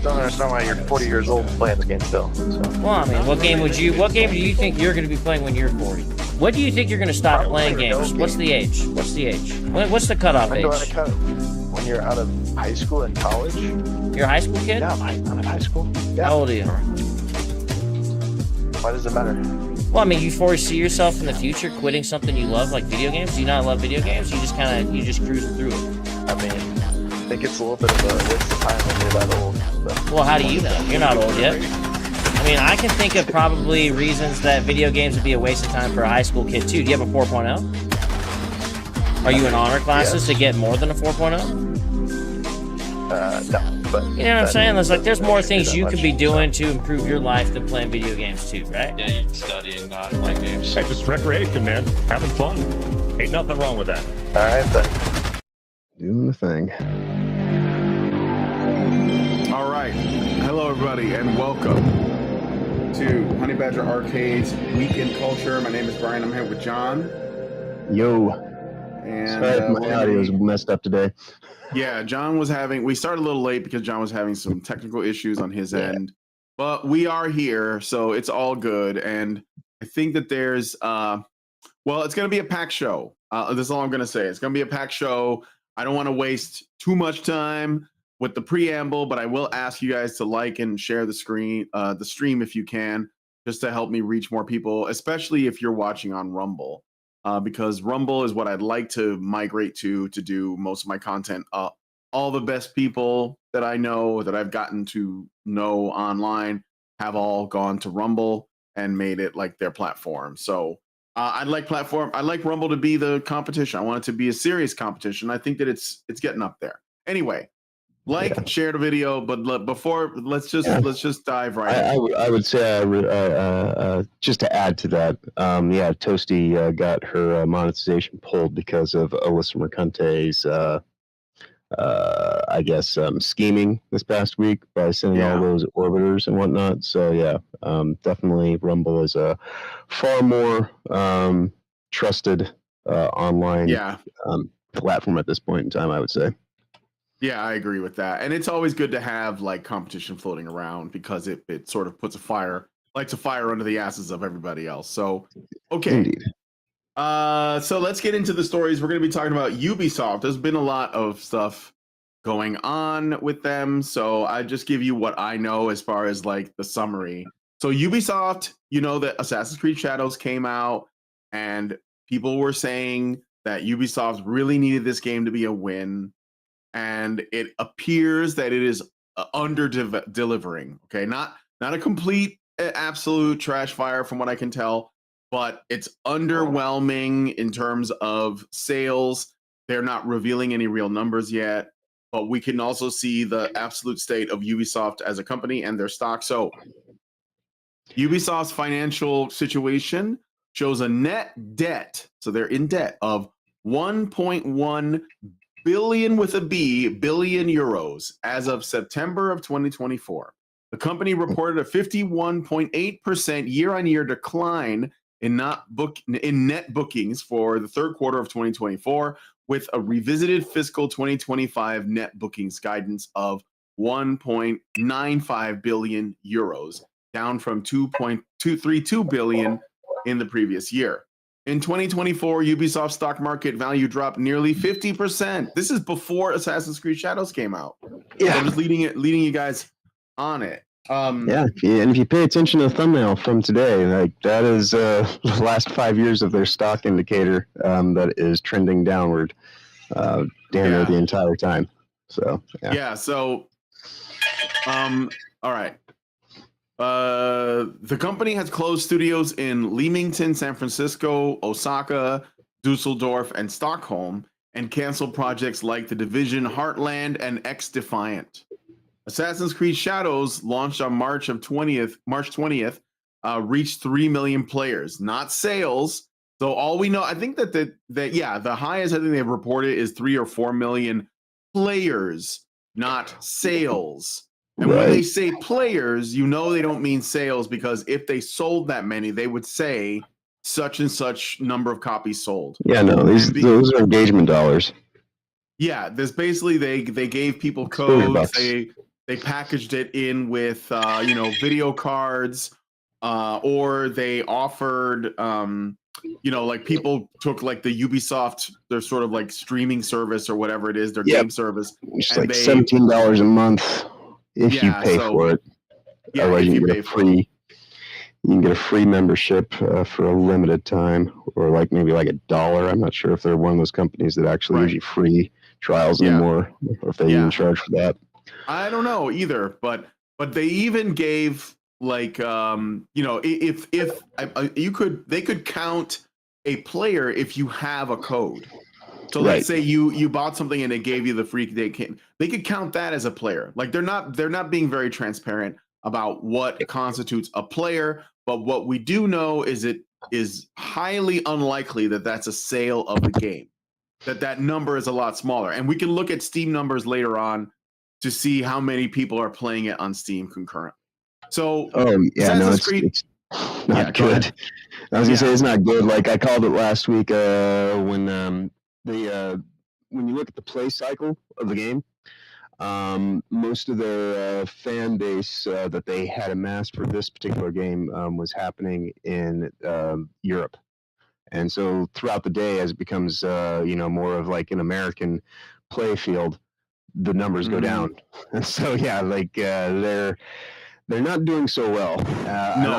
Don't understand why you're 40 years old playing this game still. So. Well, I mean, what game do you think you're going to be playing when you're 40? What do you think you're going to stop Probably playing games? What's the age? What's the cutoff age? When you're out of high school and college? You're a high school kid? Yeah, I'm in high school. Yeah. How old are you? Why does it matter? Well, I mean, you foresee yourself in the future quitting something you love, like video games? Do you not love video games? You just cruise through it. I mean, I think it's a little bit of a waste of time when you're that old. But well, how do you know? You're not old yet. I mean, I can think of probably reasons that video games would be a waste of time for a high school kid, too. Do you have a 4.0? Are you in honor classes to get more than a 4.0? No, but... You know what I'm saying? There's more things you could be doing to improve your life than playing video games, too, right? Yeah, you can study and not play games. Hey, just recreation, man. Having fun. Ain't nothing wrong with that. All right, then. Doing the thing. All right. Hello, everybody, and welcome to Honey Badger Arcade's Week in Culture. My name is Brian. I'm here with John. Yo. And Sorry if my audio is messed up today. Yeah, John was we started a little late because John was having some technical issues on his end. But we are here, so it's all good. And I think that there's, well, it's going to be a packed show. This is all I'm going to say. It's going to be a packed show. I don't want to waste too much time with the preamble, but I will ask you guys to like and share the stream if you can, just to help me reach more people, especially if you're watching on Rumble, because Rumble is what I'd like to migrate to do most of my content. All the best people that I know, that I've gotten to know online, have all gone to Rumble and made it like their platform. So I'd like Rumble to be the competition. I want it to be a serious competition. I think that it's getting up there. Anyway, share the video, but let's just dive right in. I would say just to add to that, Toasty got her monetization pulled because of Alyssa Mercante's scheming this past week by sending all those orbiters and whatnot. So definitely Rumble is a far more trusted online platform at this point in time, I would say. Yeah, I agree with that. And it's always good to have like competition floating around because it sort of lights a fire under the asses of everybody else. So, okay. Indeed. So let's get into the stories. We're going to be talking about Ubisoft. There's been a lot of stuff going on with them. So I just give you what I know as far as like the summary. So Ubisoft, you know that Assassin's Creed Shadows came out and people were saying that Ubisoft really needed this game to be a win. And it appears that it is under delivering. Okay, not a complete absolute trash fire from what I can tell, but it's underwhelming in terms of sales. They're not revealing any real numbers yet, but we can also see the absolute state of Ubisoft as a company and their stock. So Ubisoft's financial situation shows a net debt, so they're in debt of 1.1 billion with a B, billion euros as of September of 2024. The company reported a 51.8% year-on-year decline in net bookings for the third quarter of 2024, with a revisited fiscal 2025 net bookings guidance of 1.95 billion euros, down from 2.232 billion in the previous year. In 2024, Ubisoft's stock market value dropped nearly 50%. This is before Assassin's Creed Shadows came out. Yeah, so I'm just leading you guys on it. And if you pay attention to the thumbnail from today, like that is the last 5 years of their stock indicator that is trending downward, near the entire time. So all right. The company has closed studios in Leamington, San Francisco, Osaka, Dusseldorf, and Stockholm, and canceled projects like The Division Heartland and X Defiant. Assassin's Creed Shadows, launched on March 20th, reached 3 million players, not sales. So all we know, I think that the highest I think they've reported is 3 or 4 million players, not sales. And when they say players, you know they don't mean sales, because if they sold that many, they would say such and such number of copies sold. Yeah, no, those are engagement dollars. Yeah, there's basically they gave people codes. they packaged it in with video cards, or they offered like people took like the Ubisoft, their sort of like streaming service or whatever it is, their game service. It's and like they- $17 a month if you Yeah, pay so- for it. Yeah, Otherwise, if you you can pay get a for it. free. You can get a free membership for a limited time, or like maybe like $1. I'm not sure if they're one of those companies that actually Right. gives you free trials Yeah. anymore, or if they Yeah. even charge for that. I don't know either, but they even gave like if they could count a player if you have a code. So Right. let's say you bought something and they gave you the free, they could count that as a player. Like they're not being very transparent about what constitutes a player, but what we do know is it is highly unlikely that that's a sale of the game. That number is a lot smaller, and we can look at Steam numbers later on to see how many people are playing it on Steam concurrently. So Oh yeah, no, Assassin's it's, Creed- it's Yeah, not go ahead. good. I was gonna say Yeah. it's not good. Like I called it last week when when you look at the play cycle of the game, most of their fan base that they had amassed for this particular game was happening in Europe. And so throughout the day, as it becomes more of like an American play field, the numbers go Mhm. down. And so yeah, like they're not doing so well. And No.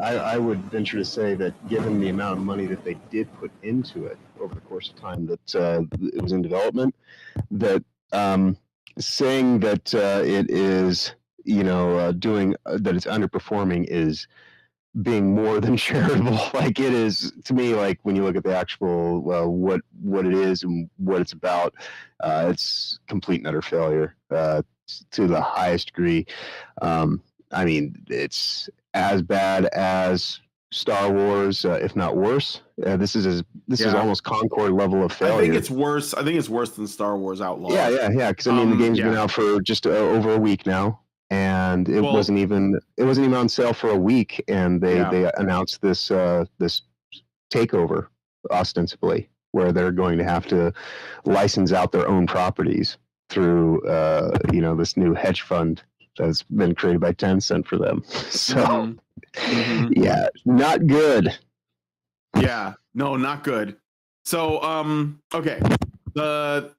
I would venture to say that given the amount of money that they did put into it over the course of time that it was in development, that saying that it is doing that it's underperforming is being more than charitable. Like it is to me, like when you look at the actual what it is and what it's about, it's complete and utter failure to the highest degree. I mean, it's as bad as Star Wars, if not worse. This is Yeah. almost Concord level of failure. I think it's worse. I think it's worse than Star Wars Outlaws. Yeah. Because I mean, the game's been yeah. out for just over a week now, and it Well- wasn't even on sale for a week, and they announced this this takeover ostensibly, where they're going to have to license out their own properties through this new hedge fund that's been created by Tencent for them. So Mhm. Mhm. yeah, not good. Yeah, no, not good. So, okay. The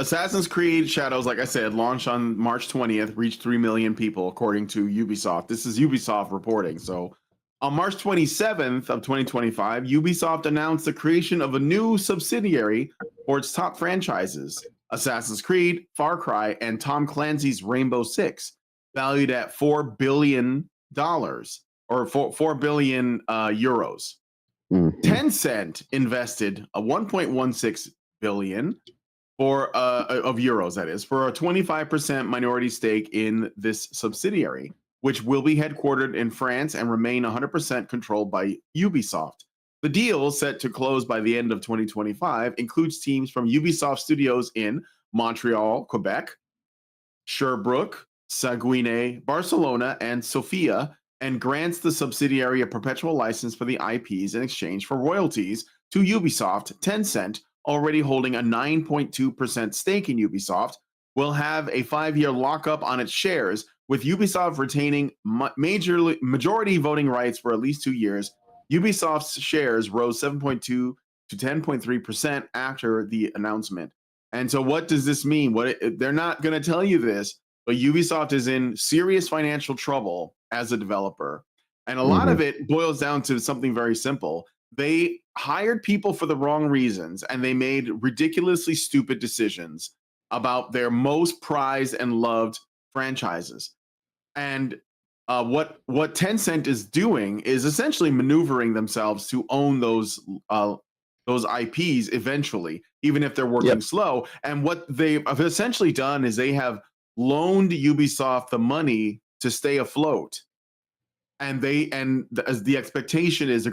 Assassin's Creed Shadows, like I said, launched on March 20th, reached 3 million people, according to Ubisoft. This is Ubisoft reporting. So, on March 27th of 2025, Ubisoft announced the creation of a new subsidiary for its top franchises, Assassin's Creed, Far Cry, and Tom Clancy's Rainbow Six, valued at $4 billion or 4 billion euros. Mhm. Tencent invested a 1.16 billion of euros, that is, for a 25% minority stake in this subsidiary, which will be headquartered in France and remain 100% controlled by Ubisoft. The deal, set to close by the end of 2025, includes teams from Ubisoft studios in Montreal, Quebec, Sherbrooke, Saguenay, Barcelona, and Sofia, and grants the subsidiary a perpetual license for the IPs in exchange for royalties to Ubisoft. Tencent, already holding a 9.2% stake in Ubisoft, will have a 5-year lockup on its shares, with Ubisoft retaining majority voting rights for at least 2 years. Ubisoft's shares rose 7.2 to 10.3% after the announcement. And so what does this mean? They're not going to tell you this, but Ubisoft is in serious financial trouble as a developer. And a lot of it boils down to something very simple. They hired people for the wrong reasons, and they made ridiculously stupid decisions about their most prized and loved franchises. And what Tencent is doing is essentially maneuvering themselves to own those IPs eventually, even if they're working slow. And what they've essentially done is they have loaned Ubisoft the money to stay afloat, and as the expectation is they're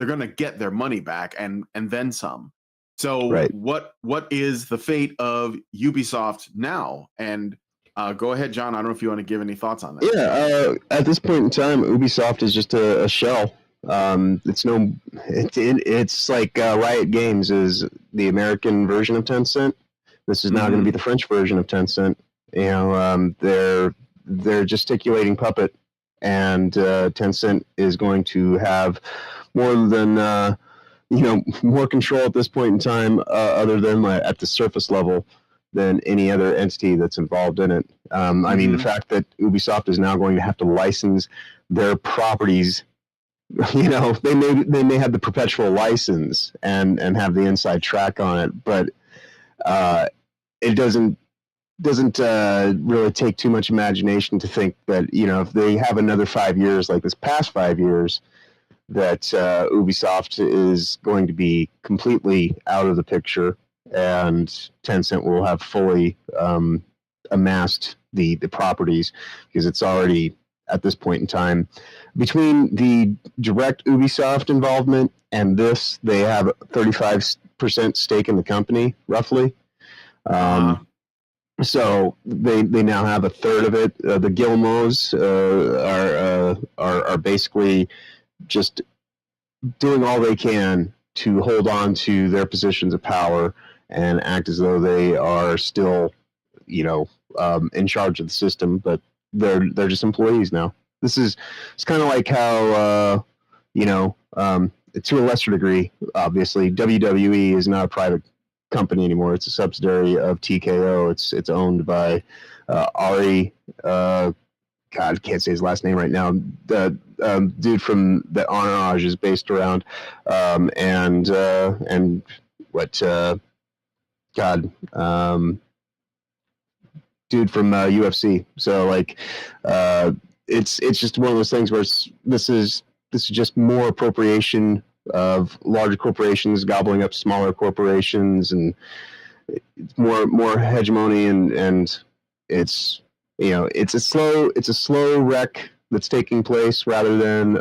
gonna get their money back and then some. So what is the fate of Ubisoft now? And go ahead, John. I don't know if you want to give any thoughts on that. Yeah, at this point in time, Ubisoft is just a shell. It's like Riot Games is the American version of Tencent. This is now going to be the French version of Tencent. They're gesticulating puppet, and Tencent is going to have more than more control at this point in time, other than at the surface level, than any other entity that's involved in it. I mean, the fact that Ubisoft is now going to have to license their properties, they may have the perpetual license and have the inside track on it, but it doesn't really take too much imagination to think that if they have another 5 years like this past 5 years, that Ubisoft is going to be completely out of the picture, and Tencent will have fully amassed the properties, because it's already at this point in time, between the direct Ubisoft involvement and this, they have a 35% stake in the company, roughly. So they now have a third of it. The Gilmos are basically just doing all they can to hold on to their positions of power and act as though they are still, in charge of the system, but they're just employees now. It's kind of like how, to a lesser degree, obviously, WWE is not a private company anymore. It's a subsidiary of TKO. It's owned by Ari. God, I can't say his last name right now. The dude from the Entourage is based around, and what? Dude from UFC. So it's just one of those things where this is just more appropriation of larger corporations gobbling up smaller corporations, and it's more hegemony, and it's it's a slow wreck that's taking place rather than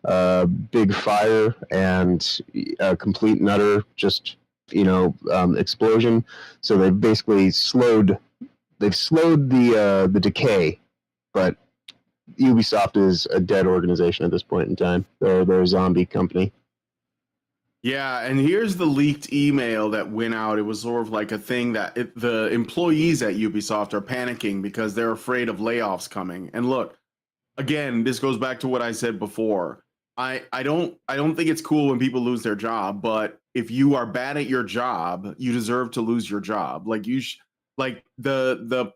a big fire and a complete and utter just explosion. So they've basically slowed the decay, but Ubisoft is a dead organization at this point in time. They're a zombie company. Yeah, and here's the leaked email that went out. It was sort of like a thing that the employees at Ubisoft are panicking because they're afraid of layoffs coming. And look, again, this goes back to what I said before. I don't think it's cool when people lose their job, but if you are bad at your job, you deserve to lose your job. Like the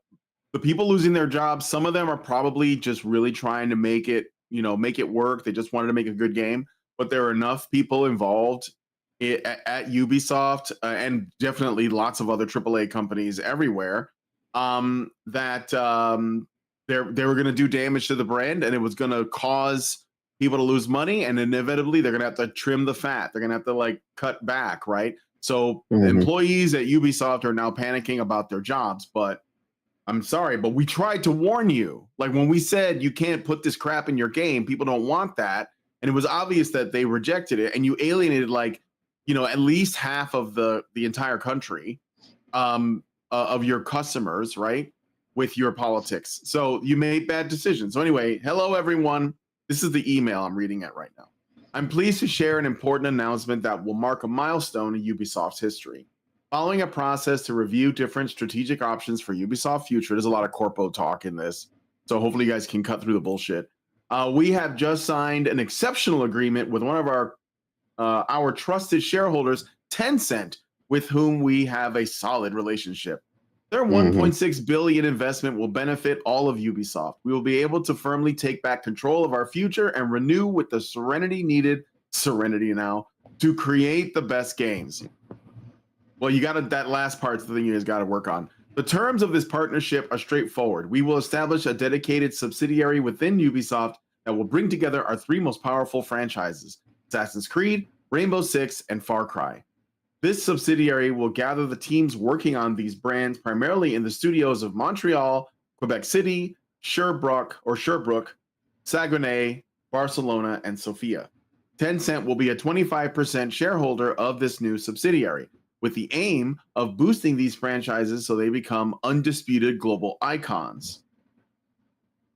people losing their jobs, some of them are probably just really trying to make it work. They just wanted to make a good game. But there are enough people involved at Ubisoft and definitely lots of other AAA companies everywhere that they were going to do damage to the brand, and it was going to cause people to lose money, and inevitably they're going to have to trim the fat. They're going to have to cut back, right? So employees at Ubisoft are now panicking about their jobs, but I'm sorry, but we tried to warn you. Like when we said you can't put this crap in your game, people don't want that. And it was obvious that they rejected it, and you alienated at least half of the entire country of your customers, right? With your politics. So you made bad decisions. So anyway, hello everyone. This is the email I'm reading it right now. I'm pleased to share an important announcement that will mark a milestone in Ubisoft's history. Following a process to review different strategic options for Ubisoft Future, there's a lot of corpo talk in this, so hopefully you guys can cut through the bullshit. We have just signed an exceptional agreement with one of our trusted shareholders, Tencent, with whom we have a solid relationship. Their 1.6 billion investment will benefit all of Ubisoft. We will be able to firmly take back control of our future and renew with the serenity now to create the best games. Well, that last part's the thing you guys got to work on. The terms of this partnership are straightforward. We will establish a dedicated subsidiary within Ubisoft that will bring together our three most powerful franchises, Assassin's Creed, Rainbow Six, and Far Cry. This subsidiary will gather the teams working on these brands primarily in the studios of Montreal, Quebec City, Sherbrooke, Saguenay, Barcelona, and Sofia. Tencent will be a 25% shareholder of this new subsidiary, with the aim of boosting these franchises so they become undisputed global icons.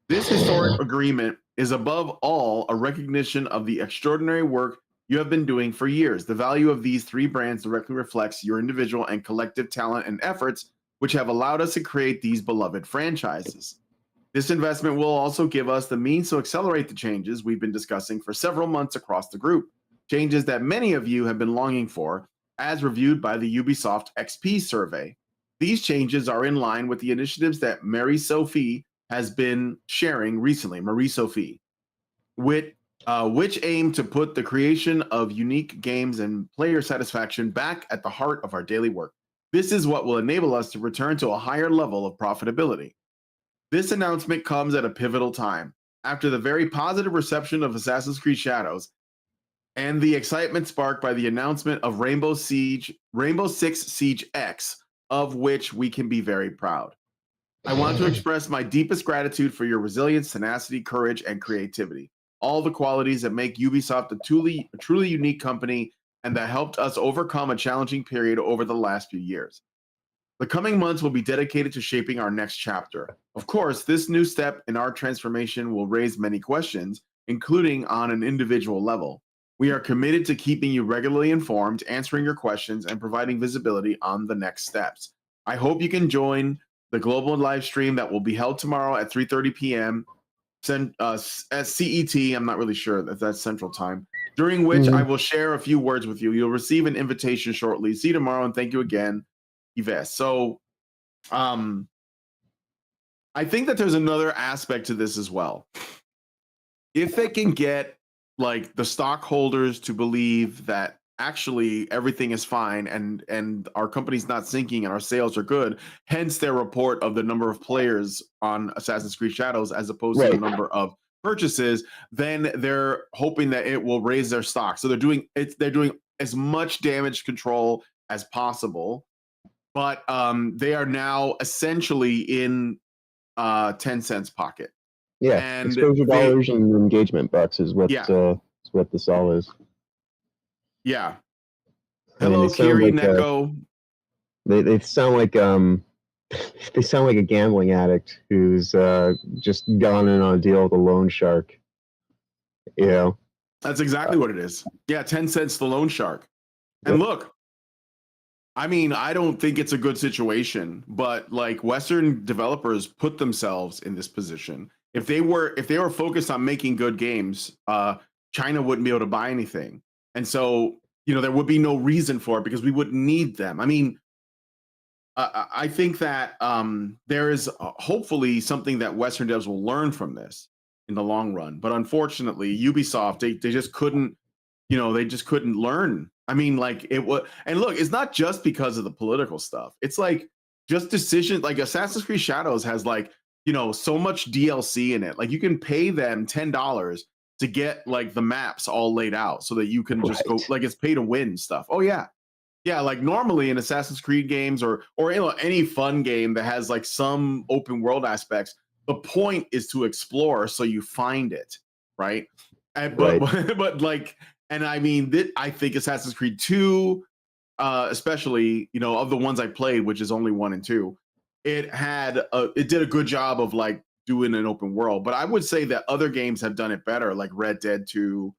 This historic agreement is above all a recognition of the extraordinary work you have been doing for years. The value of these three brands directly reflects your individual and collective talent and efforts which have allowed us to create these beloved franchises. This investment will also give us the means to accelerate the changes we've been discussing for several months across the group, changes that many of you have been longing for, as reviewed by the Ubisoft XP survey. These changes are in line with the initiatives that Marie-Sophie has been sharing recently, Marie-Sophie, which aim to put the creation of unique games and player satisfaction back at the heart of our daily work. This is what will enable us to return to a higher level of profitability. This announcement comes at a pivotal time. After the very positive reception of Assassin's Creed Shadows and the excitement sparked by the announcement of Rainbow Six Siege X, of which we can be very proud. I want to express my deepest gratitude for your resilience, tenacity, courage, and creativity. All the qualities that make Ubisoft a truly unique company and that helped us overcome a challenging period over the last few years. The coming months will be dedicated to shaping our next chapter. Of course, this new step in our transformation will raise many questions, including on an individual level. We are committed to keeping you regularly informed, answering your questions, and providing visibility on the next steps. I hope you can join the global live stream that will be held tomorrow at 3:30 p.m. At CET. I'm not really sure if that's Central Time, during which I will share a few words with you. You'll receive an invitation shortly. See you tomorrow, and thank you again, Yves. So I think that there's another aspect to this as well. If they can get like the stockholders to believe that actually everything is fine and our company's not sinking and our sales are good, hence their report of the number of players on Assassin's Creed Shadows as opposed to the number of purchases, then they're hoping that it will raise their stock. So they're doing as much damage control as possible, but they are now essentially in Tencent's pocket. Yeah, and exposure dollars and engagement bucks is what this all is. Yeah. I mean, Hello, they sound Kiri, like, Neko. They sound like they sound like a gambling addict who's just gone in on a deal with a loan shark. You know, That's exactly what it is. Yeah, 10 cents the loan shark. And look, I mean, I don't think it's a good situation, but like Western developers put themselves in this position. If they were focused on making good games, China wouldn't be able to buy anything. And so, there would be no reason for it because we wouldn't need them. I mean, I think that there is hopefully something that Western devs will learn from this in the long run. But unfortunately, Ubisoft, they just couldn't, they just couldn't learn. I mean, like it was, and look, it's not just because of the political stuff. It's like just decisions. Like Assassin's Creed Shadows has like, so much DLC in it. Like you can pay them $10 to get like the maps all laid out so that you can just go, like it's pay to win stuff. Oh yeah. Yeah, like normally in Assassin's Creed games or any fun game that has like some open world aspects, the point is to explore so you find it, right? But like, and I mean, I think Assassin's Creed 2, especially, of the ones I played, which is only 1 and 2, it did a good job of like doing an open world. But I would say that other games have done it better, like Red Dead 2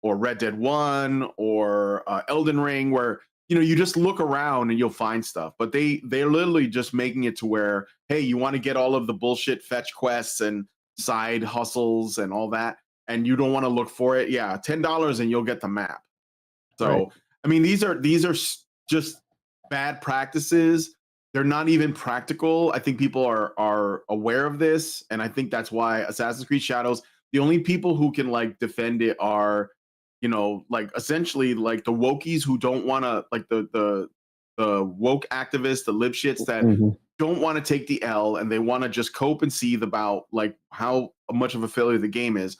or Red Dead 1 or Elden Ring, where you just look around and you'll find stuff. But they're literally just making it to where, hey, you want to get all of the bullshit fetch quests and side hustles and all that, and you don't want to look for it. Yeah, $10 and you'll get the map. So I mean, these are just bad practices. They're not even practical. I think people are aware of this, and I think that's why Assassin's Creed Shadows, the only people who can like defend it are, like essentially like the wokies who don't want to, like the woke activists, the lib shits that don't want to take the L and they want to just cope and seethe about like how much of a failure the game is.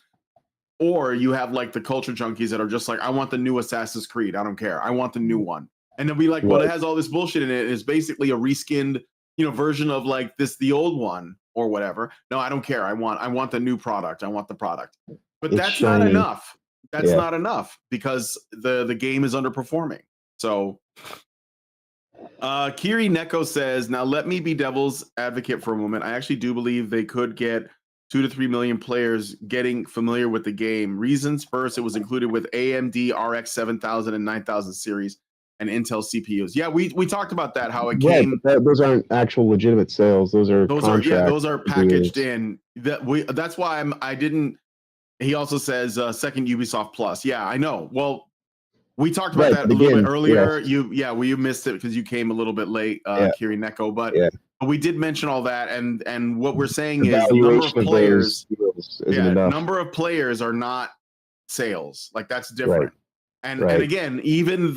Or you have like the culture junkies that are just like, I want the new Assassin's Creed. I don't care. I want the new one. And they'll be like, well, it has all this bullshit in it. It's basically a reskinned, version of like the old one or whatever. No, I don't care. I want the new product. I want the product. But that's not enough. That's not enough because the game is underperforming. So Kiri Neko says, now let me be devil's advocate for a moment. I actually do believe they could get 2 to 3 million players getting familiar with the game. Reasons: first, it was included with AMD RX 7000 and 9000 series and Intel CPUs. Yeah, we talked about that. How it Right, came. but those aren't actual legitimate sales. Those are Those are packaged deals. in. That's why I didn't. He also says second Ubisoft Plus. Yeah, I know. Well, we talked about Right, that but a little bit again, earlier. yeah. You missed it because you came a little bit late, Yeah. Kiri Neko. But Yeah. we did mention all that, and what we're saying The is the number of valuation of players. those deals isn't enough. Number of players are not sales. Like that's Right. different. And Right. again, even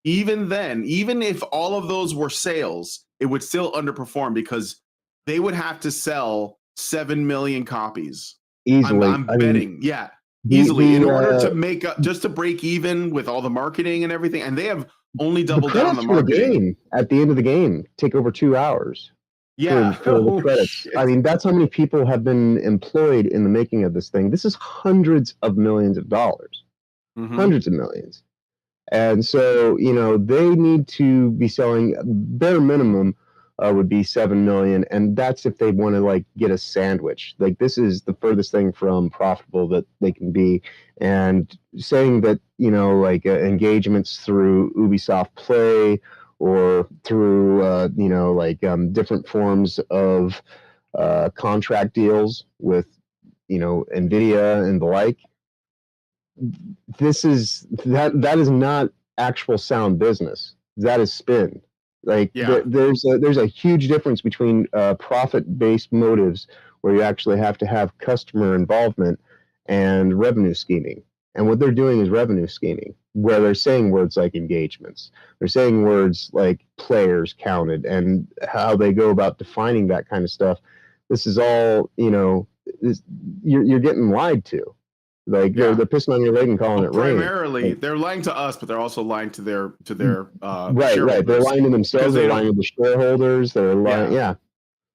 if all of those were sales, it would still underperform because they would have to sell 7 million copies. Easily. I'm betting. Yeah. Easily. In order to make up, just to break even with all the marketing and everything. And they have only doubled down on the credits for the marketing. game at the end of the game take over 2 hours. Yeah. For the credits. Shit. I mean, that's how many people have been employed in the making of this thing. This is hundreds of millions of dollars. Mhm. Hundreds of millions. And so, they need to be selling bare minimum would be 7 million. And that's if they want to like get a sandwich. Like this is the furthest thing from profitable that they can be. And saying that, engagements through Ubisoft Play or through, different forms of contract deals with, NVIDIA and the like, that is not actual sound business. That is spin. Like there's a huge difference between profit-based motives where you actually have to have customer involvement and revenue scheming. And what they're doing is revenue scheming, where they're saying words like engagements. They're saying words like players counted and how they go about defining that kind of stuff. This is all, you're getting lied to. Like they're pissing on your leg and calling it rain. Primarily, they're lying to us, but they're also lying to their right. They're lying to themselves. They're lying to the shareholders. They're lying,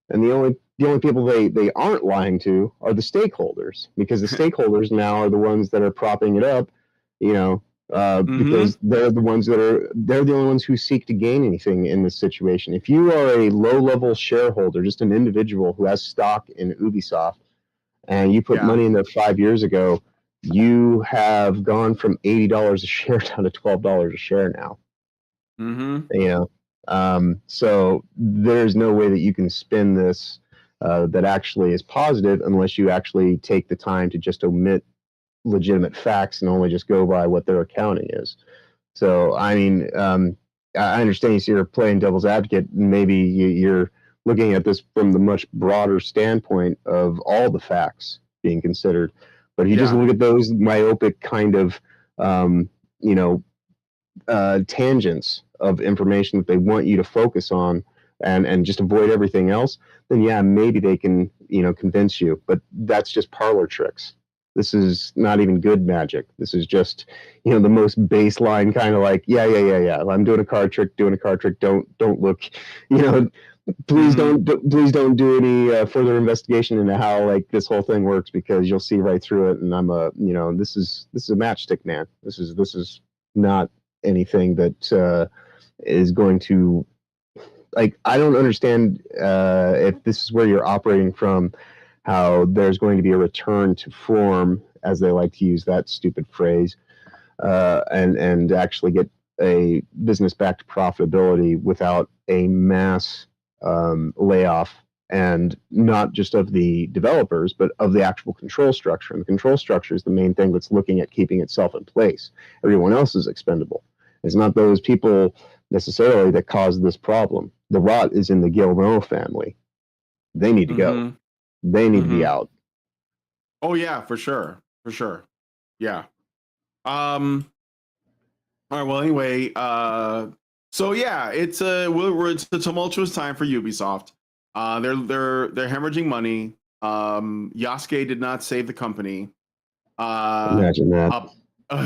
And the only people they aren't lying to are the stakeholders, because the stakeholders now are the ones that are propping it up. Because they're the only ones who seek to gain anything in this situation. If you are a low-level shareholder, just an individual who has stock in Ubisoft, and you put money in there 5 years ago, you have gone from $80 a share down to $12 a share now. So there's no way that you can spin this that actually is positive unless you actually take the time to just omit legitimate facts and only just go by what their accounting is. So, I mean, I understand you're playing devil's advocate. Maybe you're looking at this from the much broader standpoint of all the facts being considered. But if you just look at those myopic kind of, tangents of information that they want you to focus on and just avoid everything else, then maybe they can, convince you. But that's just parlor tricks. This is not even good magic. This is just, the most baseline kind of like, I'm doing a card trick. Don't look, please don't do any further investigation into how like this whole thing works, because you'll see right through it. And I'm this is a matchstick, man. This is not anything that is going to, like, I don't understand if this is where you're operating from, how there's going to be a return to form, as they like to use that stupid phrase, and actually get a business back to profitability without a mass layoff, and not just of the developers, but of the actual control structure. And the control structure is the main thing that's looking at keeping itself in place. Everyone else is expendable. It's not those people necessarily that caused this problem. The rot is in the Gilmo family. They need to go. They need to be out. Oh yeah, for sure. Yeah. All right. Well, anyway, so yeah, it's a tumultuous time for Ubisoft. They're hemorrhaging money. Yasuke did not save the company. Imagine that.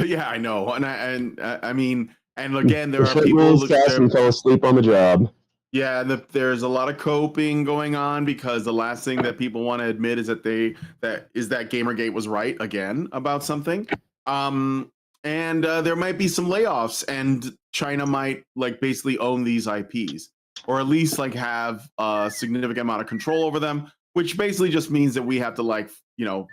Yeah, I know. I mean, and again, there the are people who fell asleep on the job. Yeah, there's a lot of coping going on, because the last thing that people want to admit is that Gamergate was right again about something. And there might be some layoffs, and China might like basically own these IPs, or at least like have a significant amount of control over them, which basically just means that we have to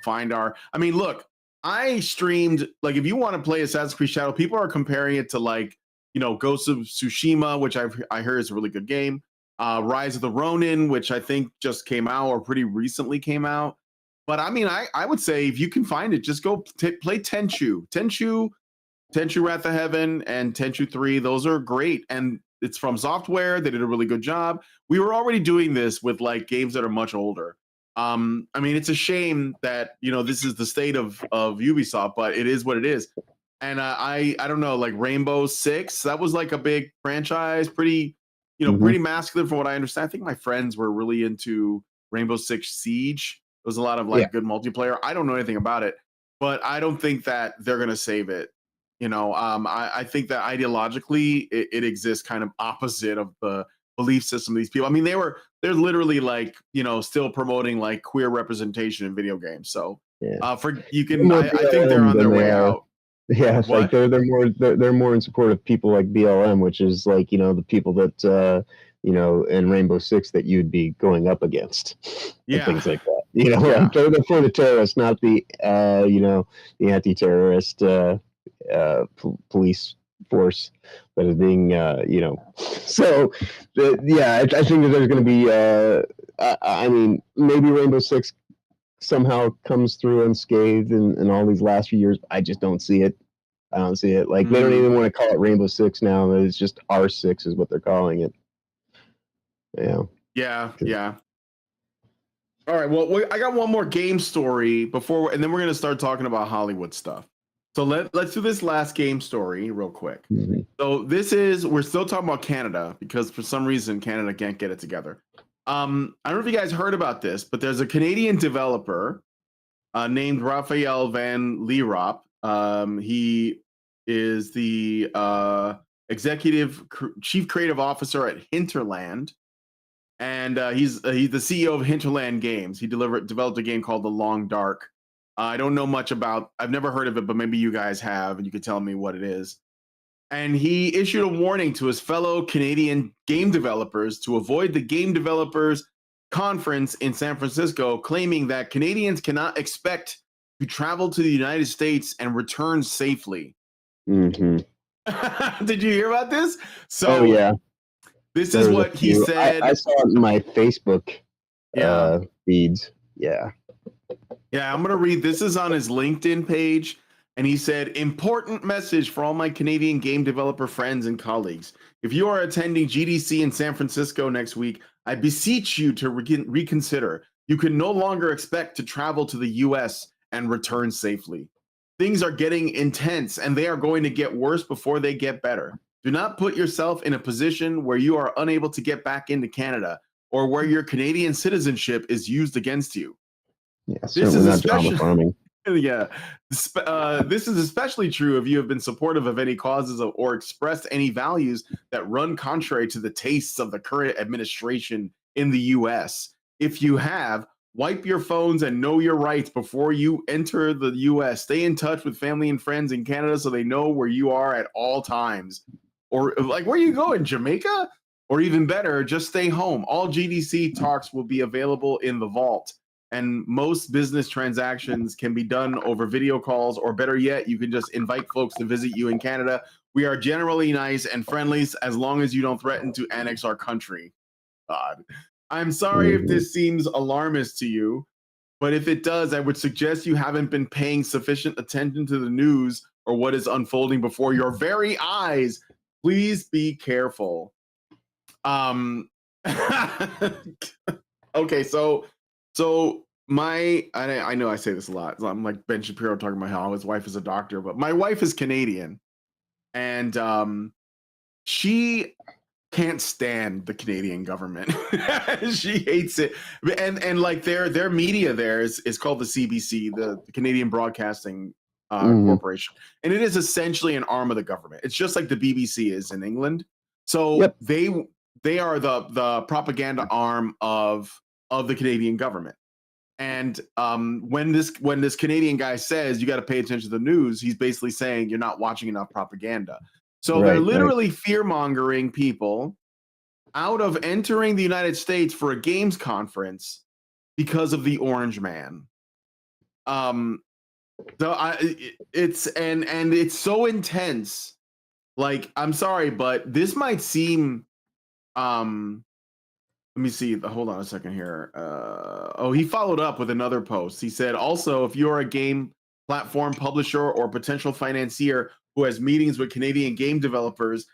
find our. I mean, look, I streamed, like, if you want to play Assassin's Creed Shadow, people are comparing it to like Ghost of Tsushima, which I heard is a really good game. Rise of the Ronin, which I think just came out or pretty recently came out. But I mean, I would say if you can find it, just go play Tenchu, Wrath of Heaven, and Tenchu 3. Those are great, and it's from Software. They did a really good job. We were already doing this with like games that are much older. I mean, it's a shame that this is the state of Ubisoft, but it is what it is. And I don't know, like Rainbow Six, that was like a big franchise, pretty pretty masculine from what I understand. I think my friends were really into Rainbow Six Siege. There was a lot of like good multiplayer. I don't know anything about it, but I don't think that they're gonna save it. I think that ideologically it exists kind of opposite of the belief system of these people. I mean, they're literally like still promoting like queer representation in video games. So I think they're on their way out. Yeah, it's like they're more in support of people like BLM, which is like the people that in Rainbow Six that you'd be going up against, and things like that. Like they're for the terrorists, not the the anti-terrorist police force that is being So I think that there's going to be I mean, maybe Rainbow Six somehow comes through unscathed in all these last few years. I just don't see it. I don't see it. Like they don't even want to call it Rainbow Six now. It's just R6 is what they're calling it. Yeah. All right. Well, I got one more game story and then we're gonna start talking about Hollywood stuff. So let's do this last game story real quick. So we're still talking about Canada because for some reason Canada can't get it together. I don't know if you guys heard about this, but there's a Canadian developer named Raphael Van Leerop. He is the chief creative officer at Hinterland, and he's the CEO of Hinterland Games. He developed a game called The Long Dark. I don't know much I've never heard of it, but maybe you guys have, and you could tell me what it is. And he issued a warning to his fellow Canadian game developers to avoid the Game Developers Conference in San Francisco, claiming that Canadians cannot expect to travel to the United States and return safely. Did you hear about this? So, this is what he said. I saw it in my Facebook feeds. Yeah, I'm going to read. This is on his LinkedIn page. And he said, important message for all my Canadian game developer friends and colleagues. If you are attending GDC in San Francisco next week, I beseech you to reconsider. You can no longer expect to travel to the US and return safely. Things are getting intense and they are going to get worse before they get better. Do not put yourself in a position where you are unable to get back into Canada or where your Canadian citizenship is used against you. Yeah, this is not drama farming. Yeah, this is especially true if you have been supportive of any causes or expressed any values that run contrary to the tastes of the current administration in the U.S. If you have, wipe your phones and know your rights before you enter the U.S. Stay in touch with family and friends in Canada so they know where you are at all times. Or like, where you going, Jamaica? Or even better, just stay home. All GDC talks will be available in the vault. And most business transactions can be done over video calls, or better yet, you can just invite folks to visit you in Canada. We are generally nice and friendly as long as you don't threaten to annex our country. God, I'm sorry if this seems alarmist to you, but if it does, I would suggest you haven't been paying sufficient attention to the news or what is unfolding before your very eyes. Please be careful. Okay, so I know I say this a lot. I'm like Ben Shapiro talking about how his wife is a doctor, but my wife is Canadian, and she can't stand the Canadian government. She hates it, and like their media there is called the CBC, the Canadian Broadcasting Corporation, and it is essentially an arm of the government. It's just like the BBC is in England. So they are the propaganda arm of the Canadian government. And when this Canadian guy says you got to pay attention to the news, he's basically saying you're not watching enough propaganda. So they're literally fear-mongering people out of entering the United States for a games conference because of the Orange Man. It's so intense Like, I'm sorry, but this might seem let me see. Hold on a second here. He followed up with another post. He said, also, if you're a game platform publisher or potential financier who has meetings with Canadian game developers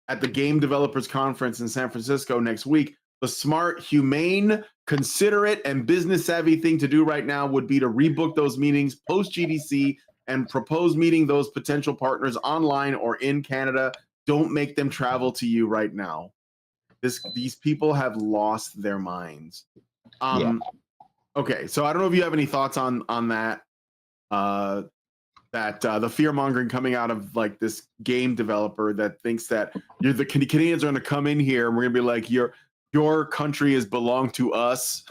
at the Game Developers Conference in San Francisco next week, the smart, humane, considerate, and business savvy thing to do right now would be to rebook those meetings post GDC and propose meeting those potential partners online or in Canada. Don't make them travel to you right now. These people have lost their minds. Okay, so I don't know if you have any thoughts on that. The fear mongering coming out of like this game developer that thinks that the Canadians are going to come in here and we're going to be like your country is belong to us.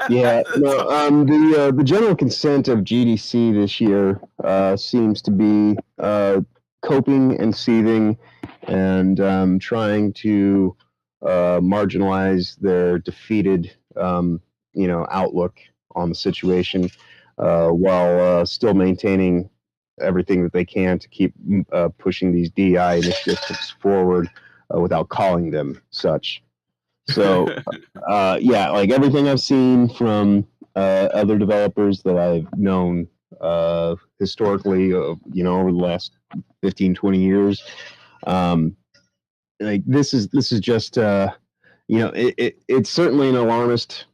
Yeah, no, the general consent of GDC this year seems to be coping and seething and trying to marginalize their defeated, outlook on the situation while still maintaining everything that they can to keep pushing these DI initiatives forward without calling them such. So, yeah, like everything I've seen from other developers that I've known historically, over the last 15, 20 years, like this is just, it's certainly an alarmist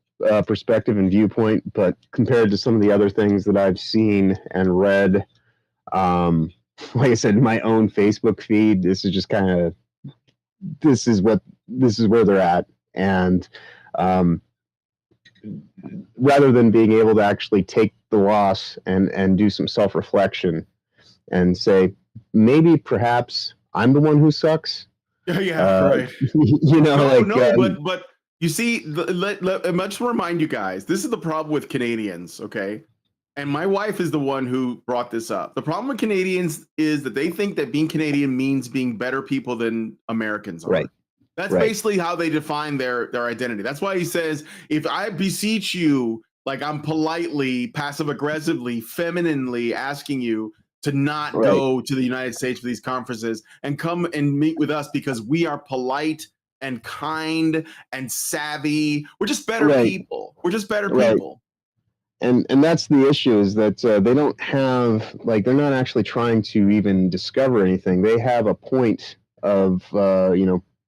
perspective and viewpoint, but compared to some of the other things that I've seen and read, like I said, my own Facebook feed, this is just kind of, this is where they're at. And rather than being able to actually take the loss and do some self-reflection and say, maybe perhaps I'm the one who sucks. Yeah, right. But you see, let's remind you guys, this is the problem with Canadians, okay? And my wife is the one who brought this up. The problem with Canadians is that they think that being Canadian means being better people than Americans are. Right. That's basically how they define their identity. That's why he says, if I beseech you, like I'm politely, passive aggressively, femininely asking you to not go to the United States for these conferences and come and meet with us because we are polite and kind and savvy. We're just better people. We're just better people. And that's the issue, is that they don't have, like, they're not actually trying to even discover anything. They have a point of,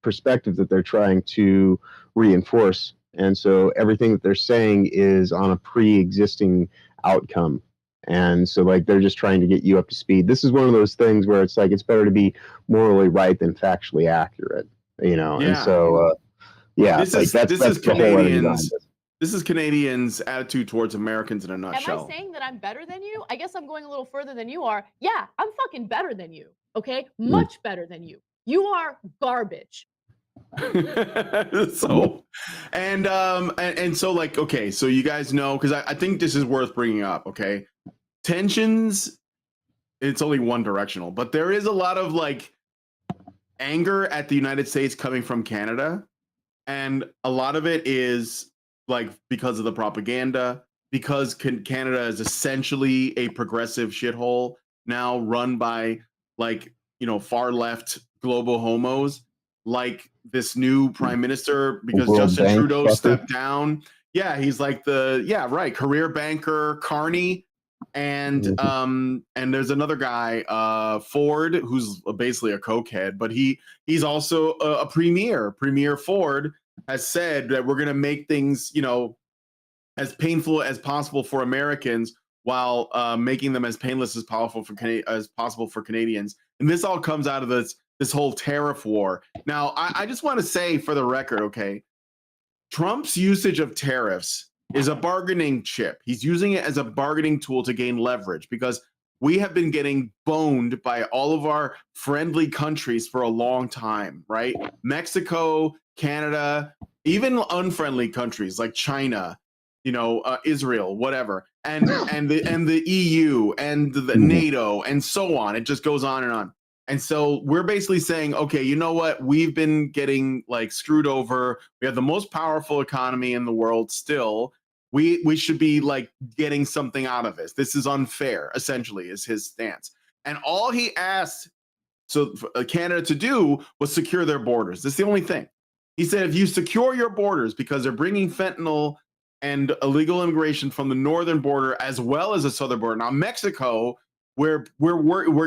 perspective that they're trying to reinforce. And so everything that they're saying is on a pre-existing outcome. And so, like, they're just trying to get you up to speed. This is one of those things where it's like, it's better to be morally right than factually accurate, And so, this is Canadians. This is Canadians' attitude towards Americans in a nutshell. Am I saying that I'm better than you? I guess I'm going a little further than you are. Yeah, I'm fucking better than you. Okay? Much better than you. You are garbage. So like, okay, so you guys know, because I think this is worth bringing up, okay? Tensions, it's only one directional, but there is a lot of like anger at the United States coming from Canada, and a lot of it is like because of the propaganda, because Canada is essentially a progressive shithole now run by like, far left global homos, like this new prime minister, because Justin Trudeau stepped down. Yeah, he's like career banker Carney, and there's another guy, Ford, who's basically a cokehead, but he's also a premier. Premier Ford has said that we're going to make things, as painful as possible for Americans while making them as painless as possible for Canadians. And this all comes out of this whole tariff war. Now, I just want to say for the record, okay, Trump's usage of tariffs is a bargaining chip. He's using it as a bargaining tool to gain leverage, because we have been getting boned by all of our friendly countries for a long time, right? Mexico, Canada, even unfriendly countries like China, Israel, whatever, and the EU and the NATO and so on. It just goes on and on. And so we're basically saying, okay, you know what? We've been getting like screwed over. We have the most powerful economy in the world still. We should be like getting something out of this. This is unfair, essentially, is his stance. And all he asked Canada to do was secure their borders. That's the only thing. He said, if you secure your borders, because they're bringing fentanyl and illegal immigration from the northern border as well as the southern border. Now, Mexico, we're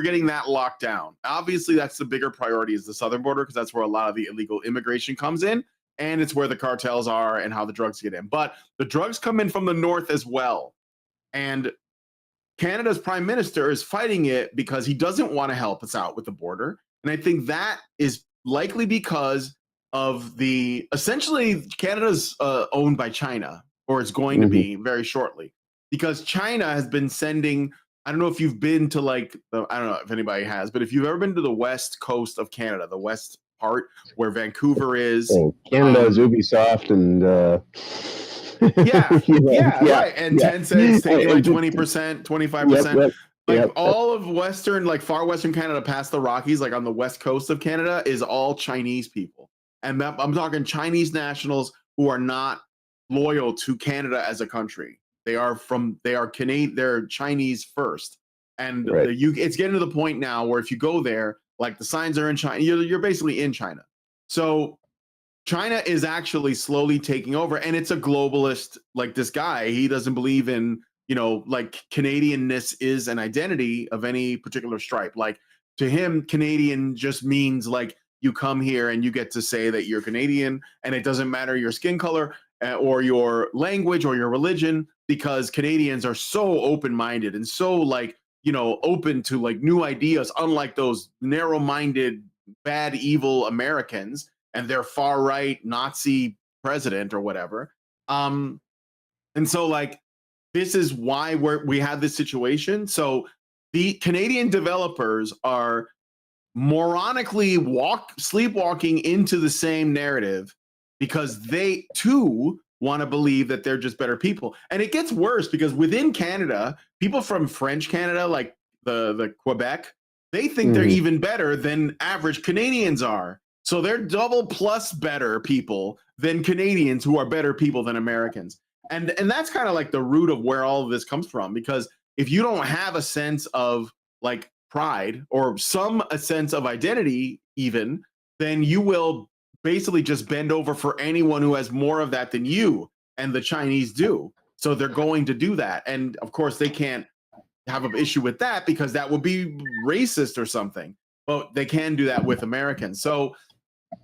getting that locked down. Obviously, that's the bigger priority is the southern border because that's where a lot of the illegal immigration comes in, and it's where the cartels are and how the drugs get in. But the drugs come in from the north as well, and Canada's prime minister is fighting it because he doesn't want to help us out with the border. And I think that is likely because of essentially Canada's owned by China, or it's going to be very shortly, because China has been sending, I don't know if you've been to I don't know if anybody has, but if you've ever been to the west coast of Canada, the west part where Vancouver is. Oh, Canada is Ubisoft and right. And Tencent's taking like 20%, 25%. All of Western, far Western Canada past the Rockies, like on the west coast of Canada, is all Chinese people. And I'm talking Chinese nationals who are not loyal to Canada as a country. They are Canadian, they're Chinese first. And it's getting to the point now where if you go there, like the signs are in China, you're basically in China. So China is actually slowly taking over, and it's a globalist. Like this guy, he doesn't believe in, Canadianness is an identity of any particular stripe. Like to him, Canadian just means you come here and you get to say that you're Canadian, and it doesn't matter your skin color or your language or your religion, because Canadians are so open-minded and so open to new ideas, unlike those narrow-minded, bad, evil Americans and their far right Nazi president or whatever. And so this is why we have this situation. So the Canadian developers are moronically sleepwalking into the same narrative because they too want to believe that they're just better people. And it gets worse because within Canada, people from French Canada, like the Quebec, they think they're even better than average Canadians are. So they're double plus better people than Canadians who are better people than Americans. And that's kind of like the root of where all of this comes from, because if you don't have a sense of pride or a sense of identity even, then you will basically just bend over for anyone who has more of that than you, and the Chinese do. So they're going to do that. And of course they can't have an issue with that because that would be racist or something, but they can do that with Americans. So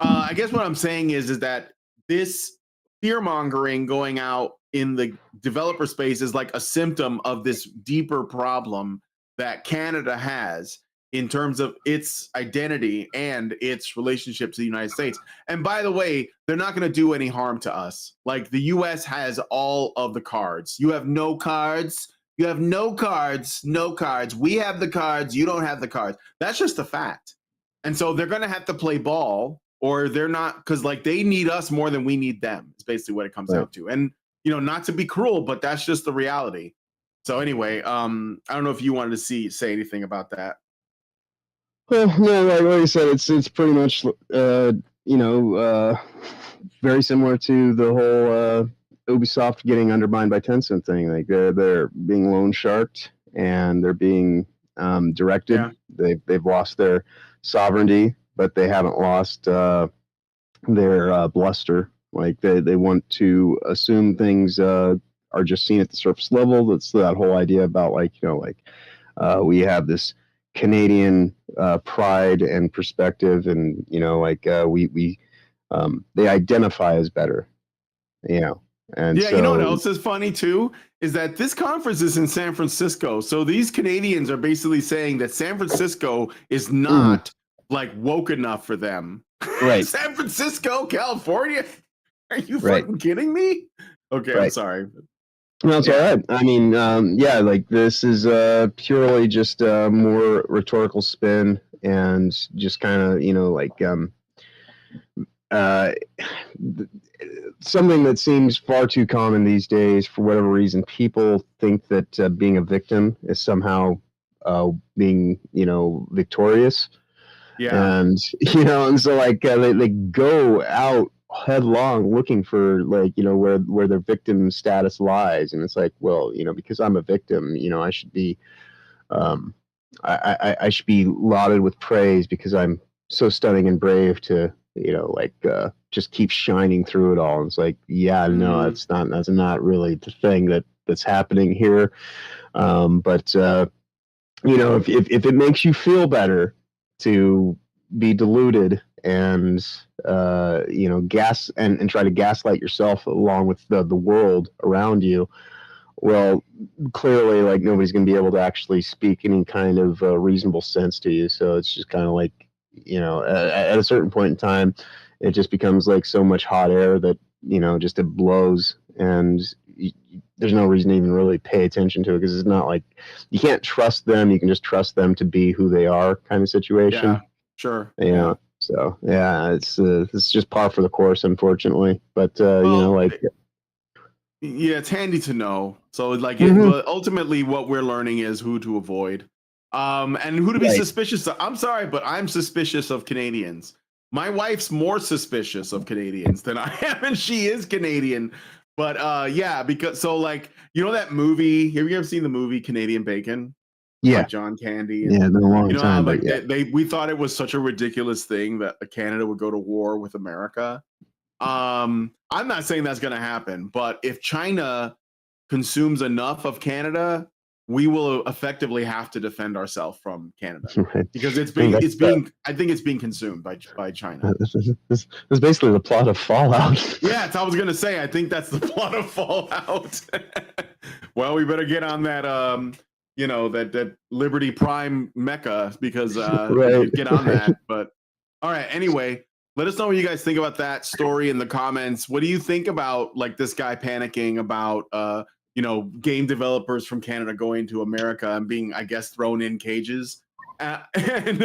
I guess what I'm saying is that this fear mongering going out in the developer space is like a symptom of this deeper problem that Canada has in terms of its identity and its relationship to the United States. And by the way, they're not going to do any harm to us. Like the US has all of the cards. You have no cards. You have no cards, no cards. We have the cards. You don't have the cards. That's just a fact. And so they're going to have to play ball, or they're not, because they need us more than we need them. It's basically what it comes down to. And, not to be cruel, but that's just the reality. So anyway, I don't know if you wanted to say anything about that. Well, no, like you said, it's pretty much, very similar to the whole Ubisoft getting undermined by Tencent thing. Like they're being loan sharked and they're being directed. Yeah. They've lost their sovereignty, but they haven't lost their bluster. Like they want to assume things are just seen at the surface level. That's that whole idea about we have this Canadian pride and perspective, and we they identify as better, And yeah, so, you know what else is funny too is that this conference is in San Francisco. So these Canadians are basically saying that San Francisco is not woke enough for them. Right. San Francisco, California. Are you fucking kidding me? Okay, I'm sorry. No, it's all right. I mean, this is purely just a more rhetorical spin and just kind of, something that seems far too common these days for whatever reason. People think that being a victim is somehow being, victorious. Yeah. And, and so they go out headlong looking for where their victim status lies, and it's like, well, because I'm a victim, I should be I should be lauded with praise because I'm so stunning and brave to, just keep shining through it all. And it's like, yeah, no, that's not really the thing that's happening here. But if it makes you feel better to be deluded and gas and try to gaslight yourself along with the world around you, well, clearly, like, nobody's going to be able to actually speak any kind of reasonable sense to you. So it's just kind of like, at a certain point in time, it just becomes like so much hot air that, just it blows, and there's no reason to even really pay attention to it, because it's not like you can't trust them. You can just trust them to be who they are, kind of situation. Yeah, sure. Yeah. So yeah, it's just par for the course, unfortunately. But yeah, it's handy to know. So like, but ultimately, what we're learning is who to avoid, and who to be suspicious of. I'm sorry, but I'm suspicious of Canadians. My wife's more suspicious of Canadians than I am, and she is Canadian. But yeah, because like, that movie. Have you ever seen the movie Canadian Bacon? Yeah, like John Candy. And, been a long time. Like we thought it was such a ridiculous thing that Canada would go to war with America. I'm not saying that's going to happen, but if China consumes enough of Canada, we will effectively have to defend ourselves from Canada because I think it's being consumed by China. This is basically the plot of Fallout. Yeah, I was going to say, I think that's the plot of Fallout. Well, we better get on that, that Liberty Prime Mecca, because get on that. But all right, anyway, let us know what you guys think about that story in the comments. What do you think about, like, this guy panicking about game developers from Canada going to America and being, I guess, thrown in cages and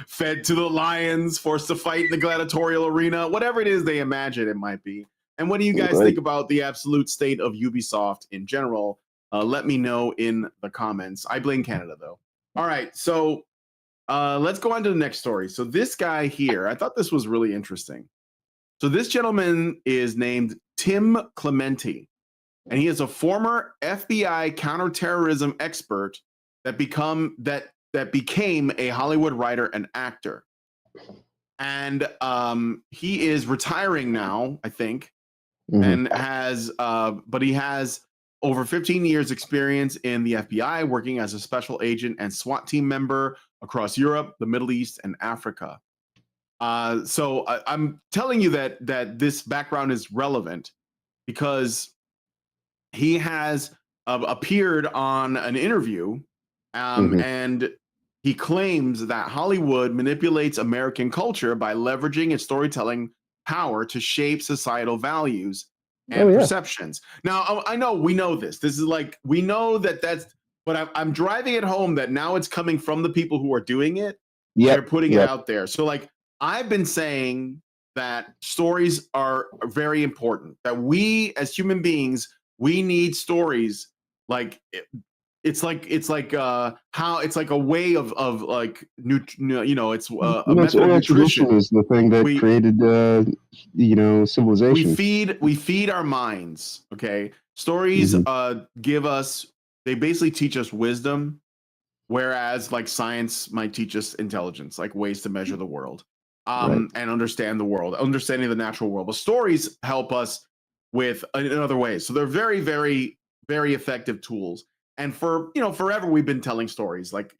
fed to the lions, forced to fight in the gladiatorial arena, whatever it is they imagine it might be? And what do you guys think about the absolute state of Ubisoft in general? Let me know in the comments. I blame Canada, though. All right, so let's go on to the next story. So this guy here, I thought this was really interesting. So this gentleman is named Tim Clementi, and he is a former FBI counterterrorism expert that became a Hollywood writer and actor. And he is retiring now, I think, and but he has over 15 years experience in the FBI, working as a special agent and SWAT team member across Europe, the Middle East, and Africa. So I'm telling you that this background is relevant because he has appeared on an interview, and he claims that Hollywood manipulates American culture by leveraging its storytelling power to shape societal values and perceptions. Now, I know we know this. This is like, we know that's, but I'm driving it home that now it's coming from the people who are doing it. They're putting it out there. So, like, I've been saying that stories are very important, that we as human beings, we need stories. Like, it's like a way of like it's a method of nutrition. Is the thing that created civilization. We feed our minds. Okay, stories give us, they basically teach us wisdom, whereas like science might teach us intelligence, like ways to measure the world, and understand the world, understanding the natural world. But stories help us with in other ways. So they're very, very, very effective tools. And for forever we've been telling stories, like,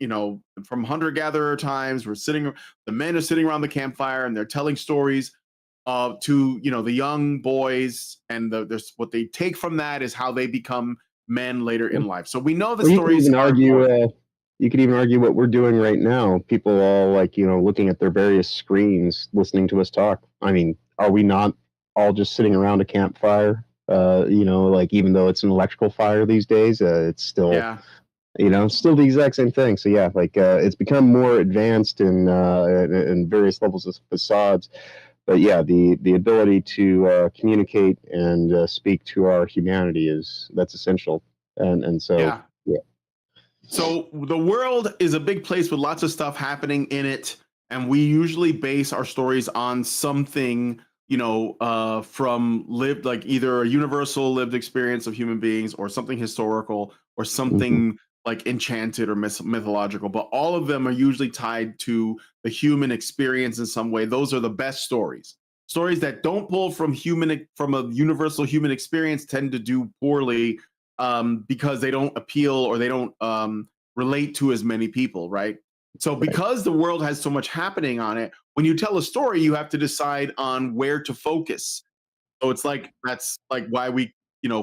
from hunter-gatherer times. The men are sitting around the campfire and they're telling stories to the young boys, and what they take from that is how they become men later in life. So we know the stories. You could even argue what we're doing right now. People all looking at their various screens, listening to us talk. I mean, are we not all just sitting around a campfire? Even though it's an electrical fire these days, it's still still the exact same thing. So yeah, it's become more advanced in various levels of facades. But yeah, the ability to communicate and speak to our humanity that's essential. And so yeah. So the world is a big place with lots of stuff happening in it, and we usually base our stories on something from lived, like either a universal lived experience of human beings, or something historical, or something like enchanted or mythological, but all of them are usually tied to the human experience in some way. Those are the best stories. Stories that don't pull from a universal human experience tend to do poorly because they don't appeal or they don't relate to as many people, right? So because the world has so much happening on it, when you tell a story, you have to decide on where to focus. So it's like that's like why we,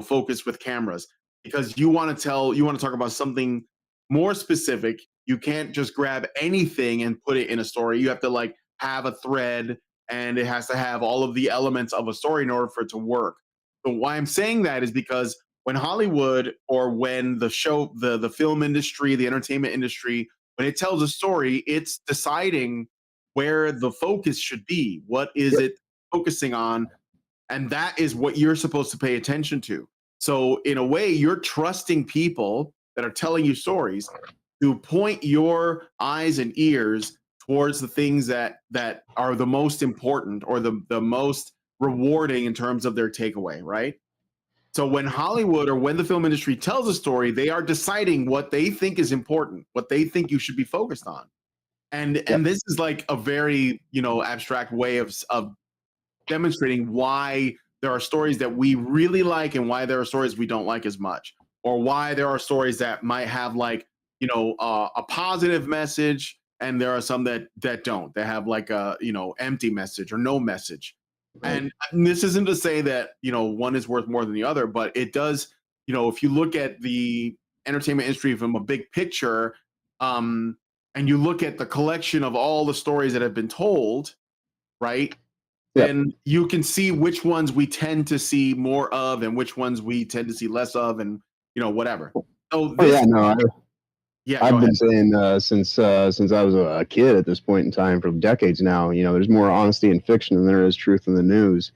focus with cameras, because you want to talk about something more specific. You can't just grab anything and put it in a story. You have to like have a thread, and it has to have all of the elements of a story in order for it to work. So why I'm saying that is because when Hollywood or when the film industry, the entertainment industry, when it tells a story, it's deciding where the focus should be. What is it focusing on? And that is what you're supposed to pay attention to. So in a way, you're trusting people that are telling you stories to point your eyes and ears towards the things that are the most important or the most rewarding in terms of their takeaway, right? So when Hollywood or when the film industry tells a story, they are deciding what they think is important, what they think you should be focused on. And this is like a very, abstract way of demonstrating why there are stories that we really like and why there are stories we don't like as much, or why there are stories that might have like a positive message and there are some that don't. They have like a empty message or no message. Right. And this isn't to say that one is worth more than the other, but it does. If you look at the entertainment industry from a big picture, and you look at the collection of all the stories that have been told, right? Then you can see which ones we tend to see more of and which ones we tend to see less of, and whatever. So this, I've been saying since I was a kid at this point in time for decades now, there's more honesty in fiction than there is truth in the news.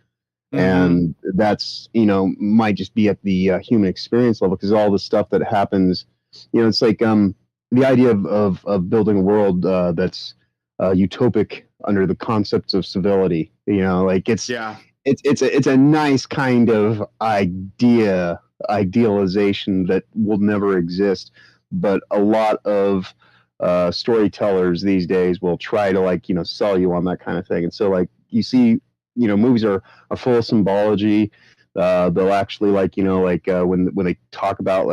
And that's might just be at the human experience level, because all the stuff that happens, it's like the idea of building a world that's utopic under the concepts of civility. It's a nice kind of idealization that will never exist, but a lot of storytellers these days will try to sell you on that kind of thing. And so you see, movies are full of symbology. They'll actually when they talk about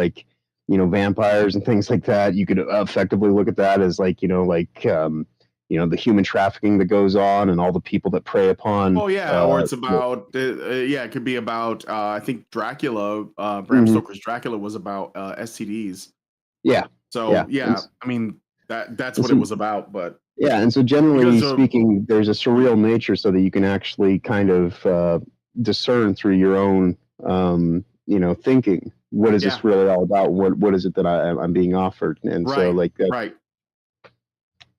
vampires and things like that, you could effectively look at that as the human trafficking that goes on and all the people that prey upon. or it's about it could be about I think Dracula, Bram Stoker's Dracula was about STDs. So I mean that's what it was about. But and so generally speaking, there's a surreal nature, so that you can actually kind of discern through your own thinking, what is this really all about? What is it that I'm being offered? And right.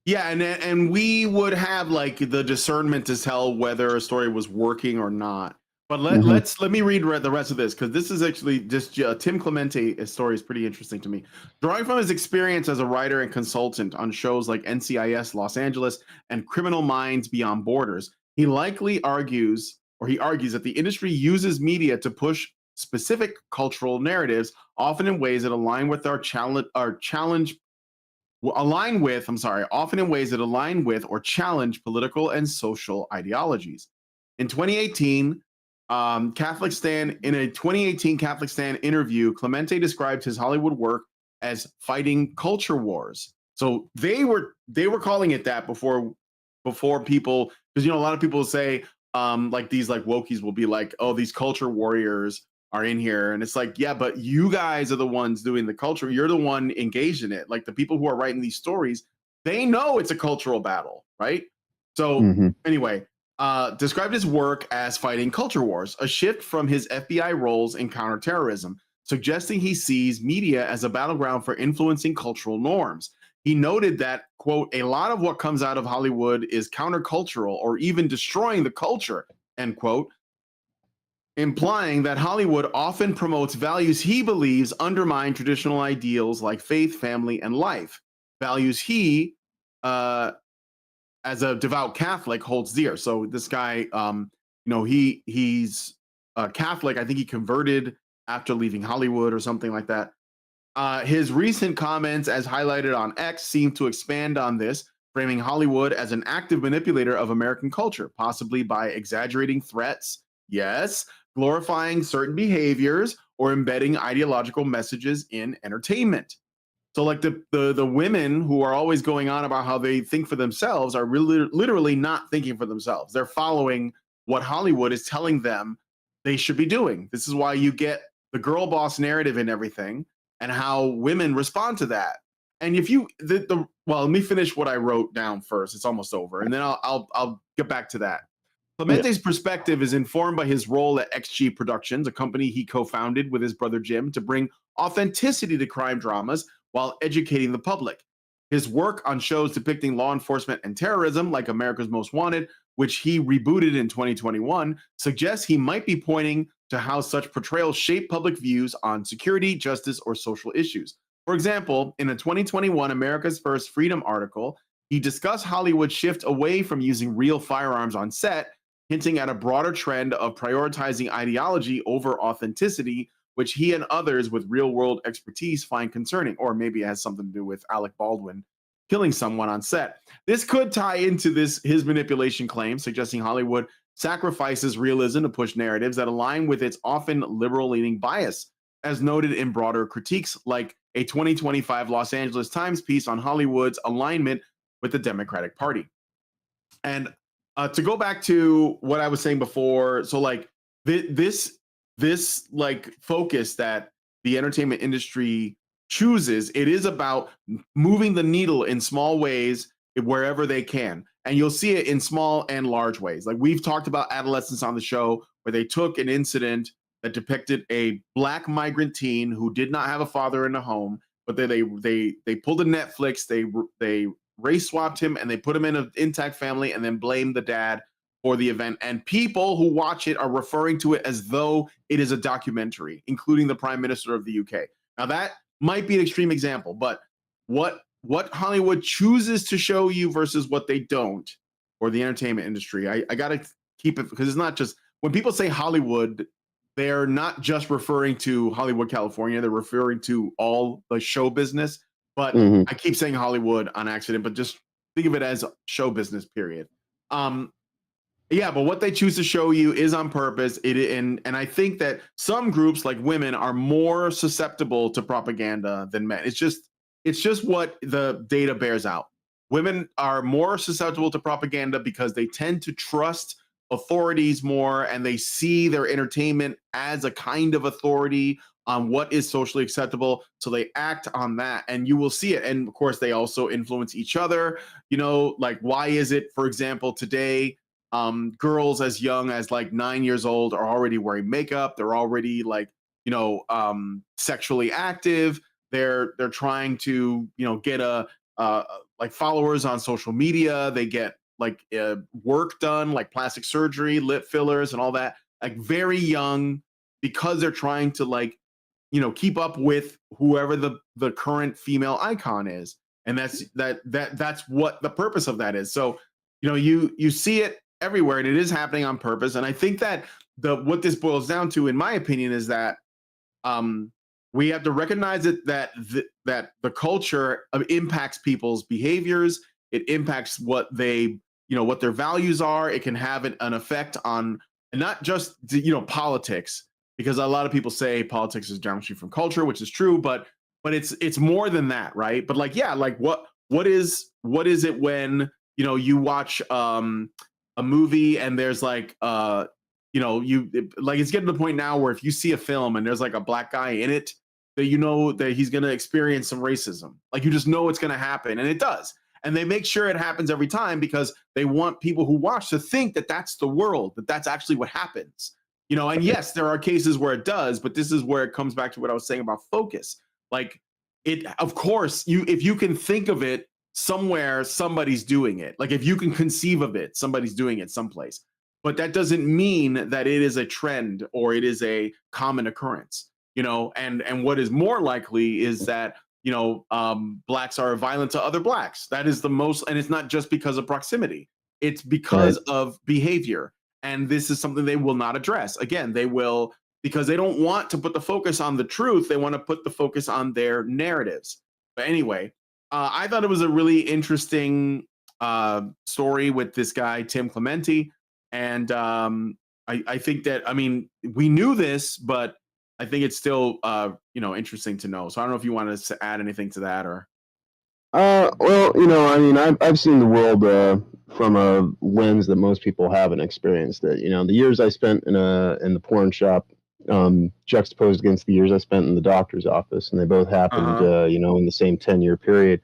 Yeah, and we would have the discernment to tell whether a story was working or not. But let me read the rest of this, because this is actually just Tim Clemente. Story is pretty interesting to me. Drawing from his experience as a writer and consultant on shows like NCIS Los Angeles and Criminal Minds Beyond Borders, he argues that the industry uses media to push specific cultural narratives, often in ways that align with often in ways that align with or challenge political and social ideologies. In 2018, in a 2018 Catholic Stand interview, Clemente described his Hollywood work as fighting culture wars. So they were calling it that before people, because a lot of people say these wokies will be like, oh, these culture warriors are in here, and it's like, yeah, but you guys are the ones doing the culture. You're the one engaged in it. Like the people who are writing these stories, they know it's a cultural battle, right? So anyway, described his work as fighting culture wars, a shift from his FBI roles in counterterrorism, suggesting he sees media as a battleground for influencing cultural norms. He noted that, quote, a lot of what comes out of Hollywood is countercultural or even destroying the culture, end quote, implying that Hollywood often promotes values he believes undermine traditional ideals like faith, family, and life. Values he, as a devout Catholic, holds dear. So this guy, he's Catholic. I think he converted after leaving Hollywood or something like that. His recent comments, as highlighted on X, seem to expand on this, framing Hollywood as an active manipulator of American culture, possibly by exaggerating threats, yes, glorifying certain behaviors, or embedding ideological messages in entertainment. So, like the women who are always going on about how they think for themselves are really literally not thinking for themselves. They're following what Hollywood is telling them they should be doing. This is why you get the girl boss narrative and everything, and how women respond to that. And if you well, let me finish what I wrote down first. It's almost over, and then I'll get back to that. Clemente's perspective is informed by his role at XG Productions, a company he co-founded with his brother Jim to bring authenticity to crime dramas while educating the public. His work on shows depicting law enforcement and terrorism, like America's Most Wanted, which he rebooted in 2021, suggests he might be pointing to how such portrayals shape public views on security, justice, or social issues. For example, in a 2021 America's First Freedom article, he discussed Hollywood's shift away from using real firearms on set, hinting at a broader trend of prioritizing ideology over authenticity, which he and others with real-world expertise find concerning. Or maybe it has something to do with Alec Baldwin killing someone on set. This could tie into his manipulation claim, suggesting Hollywood sacrifices realism to push narratives that align with its often liberal-leaning bias, as noted in broader critiques like a 2025 Los Angeles Times piece on Hollywood's alignment with the Democratic Party. And to go back to what I was saying before, so like this like focus that the entertainment industry chooses, it is about moving the needle in small ways wherever they can. And you'll see it in small and large ways. Like we've talked about Adolescence on the show, where they took an incident that depicted a Black migrant teen who did not have a father in the home, but they pulled a Netflix, they race swapped him, and they put him in an intact family, and then blamed the dad for the event. And people who watch it are referring to it as though it is a documentary, including the Prime Minister of the UK. Now that might be an extreme example, but what Hollywood chooses to show you versus what they don't, or the entertainment industry, I gotta keep it, because it's not just, when people say Hollywood, they're not just referring to Hollywood, California, they're referring to all the show business. But I keep saying Hollywood on accident, but just think of it as show business, period. Yeah, but what they choose to show you is on purpose. And I think that some groups, like women, are more susceptible to propaganda than men. It's just what the data bears out. Women are more susceptible to propaganda because they tend to trust authorities more, and they see their entertainment as a kind of authority on what is socially acceptable, so they act on that, and you will see it. And of course, they also influence each other. You know, like, why is it, for example, today, girls as young as like 9 years old are already wearing makeup? They're already like, you know, sexually active. They're trying to, you know, get like followers on social media. They get like work done, like plastic surgery, lip fillers, and all that, like very young, because they're trying to, like, you know, keep up with whoever the current female icon is. And that's what the purpose of that is. So, you know, you see it everywhere, and it is happening on purpose. And I think that what this boils down to, in my opinion, is that we have to recognize it, that the culture impacts people's behaviors. It impacts what they, you know, what their values are. It can have an effect on, and not just, you know, politics, because a lot of people say politics is downstream from culture, which is true, but it's more than that, right? But like, yeah, like what is it when, you know, you watch a movie and there's like you know, like, it's getting to the point now where if you see a film and there's like a Black guy in it, that you know that he's going to experience some racism. Like, you just know it's going to happen, and it does. And they make sure it happens every time because they want people who watch to think that that's the world, that that's actually what happens. You know, and yes, there are cases where it does, but this is where it comes back to what I was saying about focus. Like, it, of course, if you can think of it somewhere, somebody's doing it. Like, if you can conceive of it, somebody's doing it someplace. But that doesn't mean that it is a trend or it is a common occurrence. You know, and what is more likely is that, you know, Blacks are violent to other Blacks. That is the most, and it's not just because of proximity. It's because of behavior. And this is something they will not address. Again, they will because they don't want to put the focus on the truth. They want to put the focus on their narratives. But anyway, I thought it was a really interesting story with this guy, Tim Clementi. And I think that, I mean, we knew this, but I think it's still, interesting to know. So I don't know if you want to add anything to that or. Well, I mean, I've seen the world from a lens that most people haven't experienced it. The years I spent in the porn shop, juxtaposed against the years I spent in the doctor's office, and they both happened, in the same 10-year period.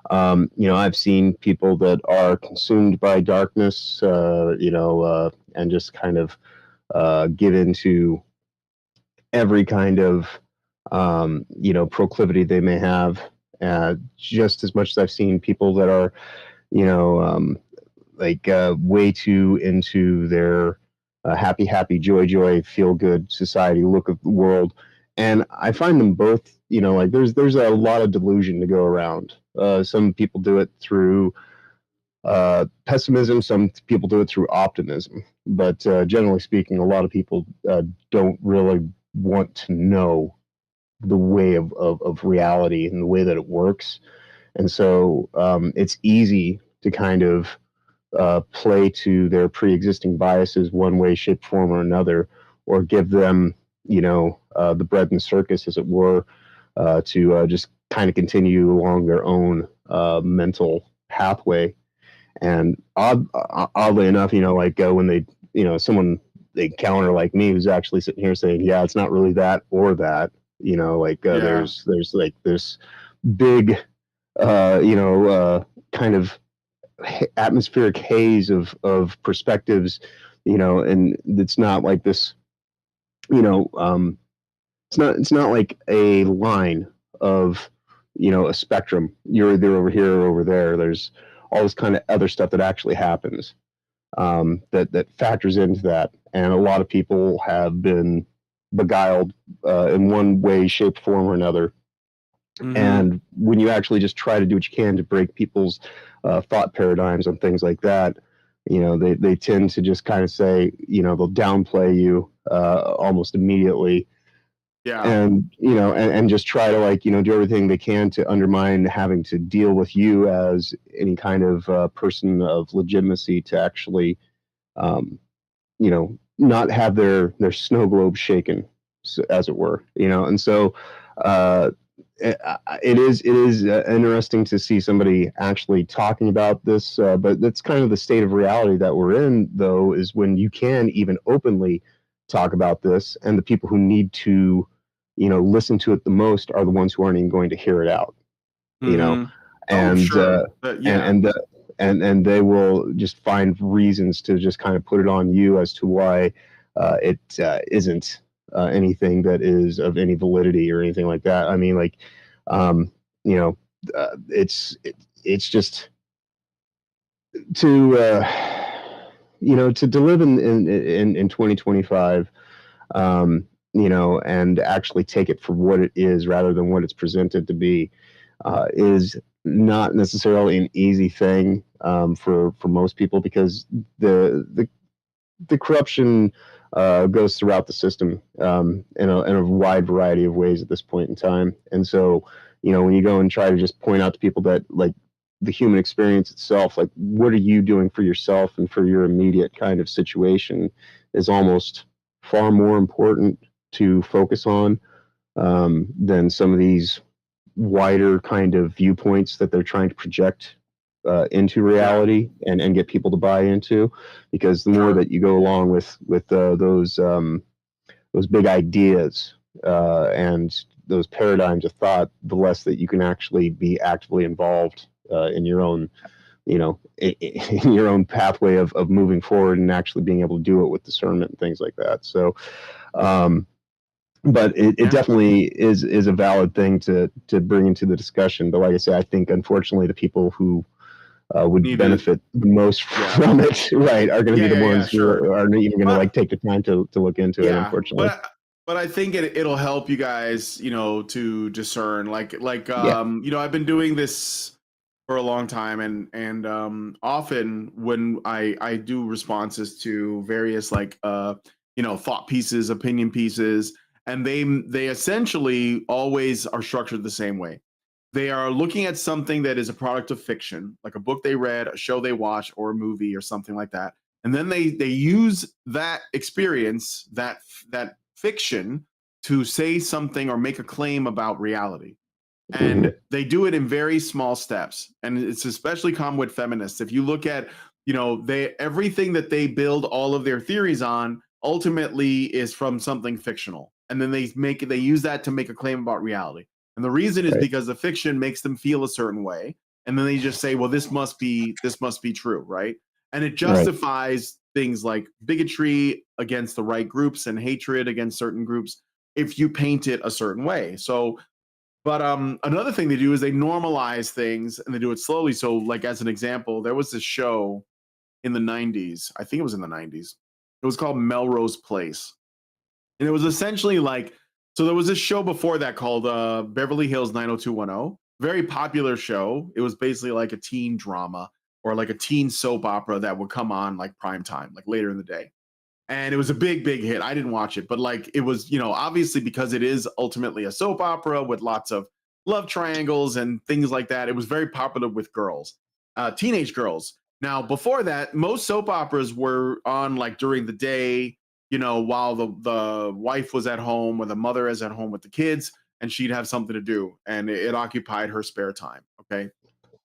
I've seen people that are consumed by darkness, and just kind of get into every kind of, proclivity they may have. Just as much as I've seen people that are, way too into their happy, joy, feel good society look of the world. And I find them both, there's a lot of delusion to go around. Some people do it through pessimism, some people do it through optimism. But generally speaking, a lot of people don't really want to know the way of reality and the way that it works. And so it's easy to kind of play to their pre-existing biases one way, shape, form, or another, or give them, the bread and circus, as it were, to just kind of continue along their own mental pathway. And oddly enough, when they, someone they counter like me who's actually sitting here saying, yeah, it's not really that or that, there's like this big, kind of atmospheric haze of perspectives, and it's not like this, it's not like a line of, a spectrum. You're either over here or over there. There's all this kind of other stuff that actually happens, that factors into that. And a lot of people have been beguiled in one way, shape, form, or another. Mm-hmm. And when you actually just try to do what you can to break people's thought paradigms and things like that, they tend to just kind of say, they'll downplay you almost immediately. Yeah. And, and just try to do everything they can to undermine having to deal with you as any kind of person of legitimacy to actually, not have their snow globe shaken, as it were, and so it is interesting to see somebody actually talking about this, but that's kind of the state of reality that we're in, though, is when you can even openly talk about this, and the people who need to, listen to it the most are the ones who aren't even going to hear it out, and and they will just find reasons to just kind of put it on you as to why it isn't anything that is of any validity or anything like that. I mean, it's just to to live in 2025, and actually take it for what it is rather than what it's presented to be, is not necessarily an easy thing for most people, because the corruption goes throughout the system in a wide variety of ways at this point in time. And so, when you go and try to just point out to people that, like, the human experience itself, like, what are you doing for yourself and for your immediate kind of situation, is almost far more important to focus on than some of these wider kind of viewpoints that they're trying to project into reality and get people to buy into. Because the more that you go along with those big ideas and those paradigms of thought, the less that you can actually be actively involved in your own, in your own pathway of moving forward and actually being able to do it with discernment and things like that. So, but it definitely is a valid thing to bring into the discussion. But like I say, I think unfortunately the people who would benefit the most from it, right, are going to be the ones who are even going to take the time to look into it. Unfortunately, but I think it'll help you guys, to discern. I've been doing this for a long time, and often when I do responses to various thought pieces, opinion pieces, and they essentially always are structured the same way. They are looking at something that is a product of fiction, like a book they read, a show they watched, or a movie or something like that. And then they use that experience, that fiction, to say something or make a claim about reality. And they do it in very small steps. And it's especially common with feminists. If you look at, everything that they build all of their theories on ultimately is from something fictional. And then they use that to make a claim about reality. And the reason is because the fiction makes them feel a certain way. And then they just say, well, this must be true, right? And it justifies things like bigotry against the right groups and hatred against certain groups if you paint it a certain way. So, but another thing they do is they normalize things and they do it slowly. So, like as an example, there was this show in the 90s. I think it was in the 90s. It was called Melrose Place. And it was essentially like, so there was this show before that called Beverly Hills 90210. Very popular show. It was basically like a teen drama or like a teen soap opera that would come on like prime time, like later in the day. And it was a big hit. I didn't watch it, but like it was, obviously because it is ultimately a soap opera with lots of love triangles and things like that. It was very popular with girls, teenage girls. Now, before that, most soap operas were on like during the day, while the wife was at home or the mother is at home with the kids, and she'd have something to do, and it occupied her spare time. Okay.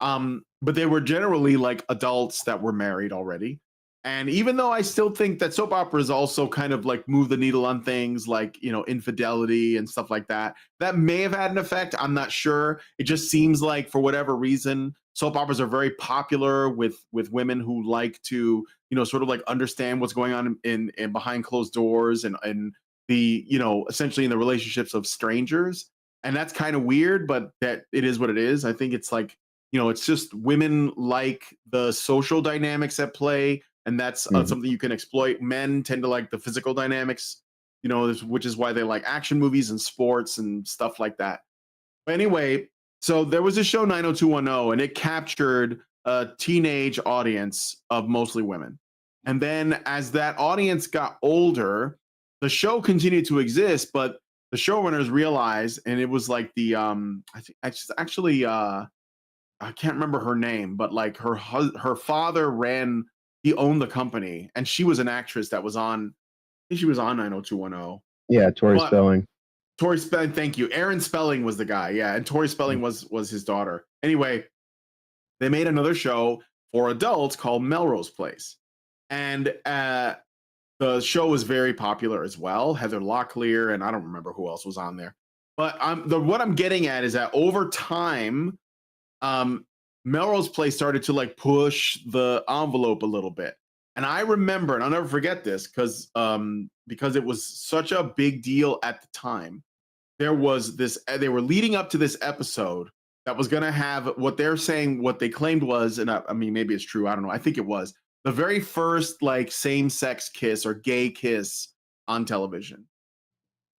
But they were generally like adults that were married already. And even though I still think that soap operas also kind of like move the needle on things like, infidelity and stuff like that, that may have had an effect. I'm not sure. It just seems like for whatever reason, soap operas are very popular with women who like to, sort of like understand what's going on in behind closed doors and the, essentially in the relationships of strangers. And that's kind of weird, but that it is what it is. I think it's like, it's just women like the social dynamics at play. And that's something you can exploit. Men tend to like the physical dynamics, which is why they like action movies and sports and stuff like that. But anyway, so there was a show 90210, and it captured a teenage audience of mostly women. And then as that audience got older, the show continued to exist, but the showrunners realized, and it was like the I think actually I can't remember her name, but like her father he owned the company, and she was an actress that was on, I think she was on 90210. Yeah, Tori Spelling. Tori Spelling, thank you. Aaron Spelling was the guy, yeah, and Tori Spelling was his daughter. Anyway, they made another show for adults called Melrose Place, and the show was very popular as well. Heather Locklear, and I don't remember who else was on there. But what I'm getting at is that over time, Melrose Place started to like push the envelope a little bit. And I remember, and I'll never forget this because it was such a big deal at the time. There was this, they were leading up to this episode that was going to have what they're saying, what they claimed was, and I mean, maybe it's true, I don't know, I think it was the very first like same-sex kiss or gay kiss on television.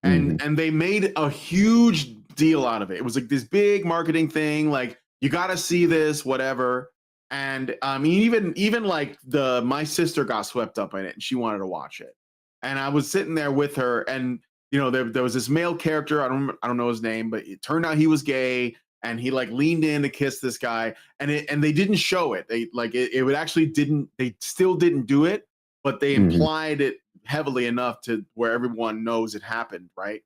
And they made a huge deal out of it. It was like this big marketing thing, like, you got to see this, whatever. And I mean, even like my sister got swept up in it and she wanted to watch it. And I was sitting there with her, and there was this male character. I don't know his name, but it turned out he was gay, and he like leaned in to kiss this guy, and they didn't show it. They like it would actually they still didn't do it, but they implied it heavily enough to where everyone knows it happened, right?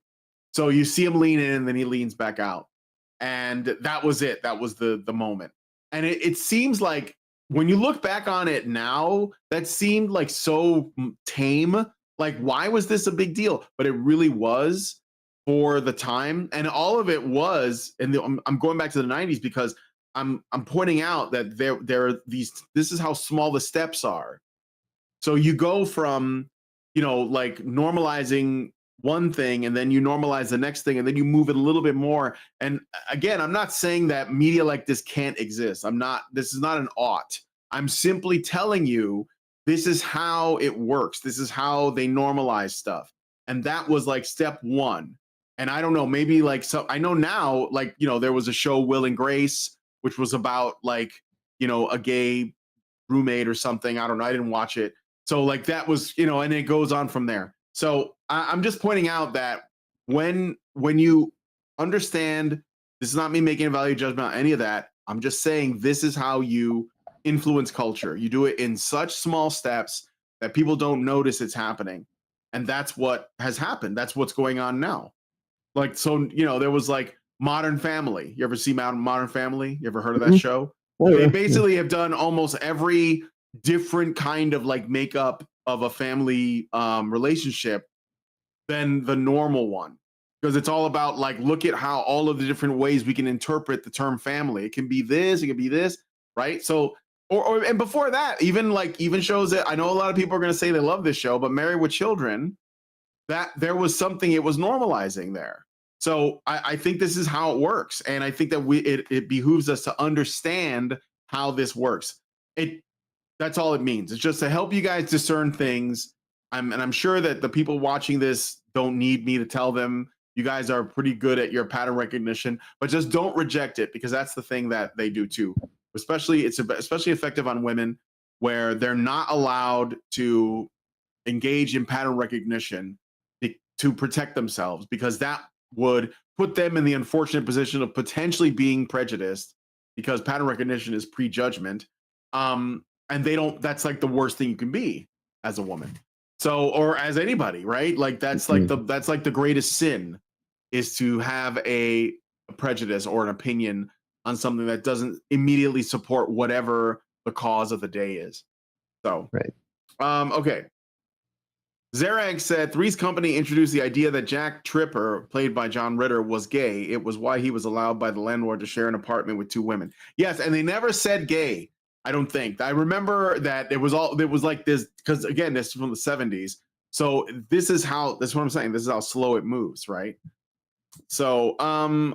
So you see him lean in, and then he leans back out. And that was it. That was the moment. And it seems like when you look back on it now, that seemed like so tame. Like, why was this a big deal? But it really was for the time. And all of it was, and I'm going back to the 90s because I'm pointing out that there are this is how small the steps are. So you go from, like normalizing one thing, and then you normalize the next thing, and then you move it a little bit more. And again, I'm not saying that media like this can't exist. This is not an ought. I'm simply telling you, this is how it works. This is how they normalize stuff. And that was like step one. And I don't know, maybe like, so I know now, like, there was a show, Will and Grace, which was about like, a gay roommate or something. I don't know. I didn't watch it. So like that was, and it goes on from there. So I'm just pointing out that when you understand, this is not me making a value judgment on any of that. I'm just saying this is how you influence culture. You do it in such small steps that people don't notice it's happening. And that's what has happened. That's what's going on now. Like, so, you know, there was like Modern Family. You ever see Modern Family? You ever heard of that show? Oh, They yeah. basically have done almost every different kind of like makeup of a family relationship than the normal one, because it's all about like, look at how all of the different ways we can interpret the term family. It can be this, it can be this, right? So and before that, even shows that I know a lot of people are going to say they love this show, but Married with Children, that there was something it was normalizing there. So I think this is how it works, and I think that it behooves us to understand how this works. That's all it means. It's just to help you guys discern things. I'm sure that the people watching this don't need me to tell them. You guys are pretty good at your pattern recognition, but just don't reject it, because that's the thing that they do too. Especially it's especially effective on women, where they're not allowed to engage in pattern recognition to protect themselves, because that would put them in the unfortunate position of potentially being prejudiced, because pattern recognition is prejudgment. And they don't, that's like the worst thing you can be as a woman. So, or as anybody, right? Like that's like the greatest sin, is to have a prejudice or an opinion on something that doesn't immediately support whatever the cause of the day is. So, Right. Okay. Zarag said Three's Company introduced the idea that Jack Tripper, played by John Ritter, was gay. It was why he was allowed by the landlord to share an apartment with two women. Yes, and they never said gay, I don't think. I remember that it was like this, because again, this is from the 70s. So this is what I'm saying. This is how slow it moves, right? So,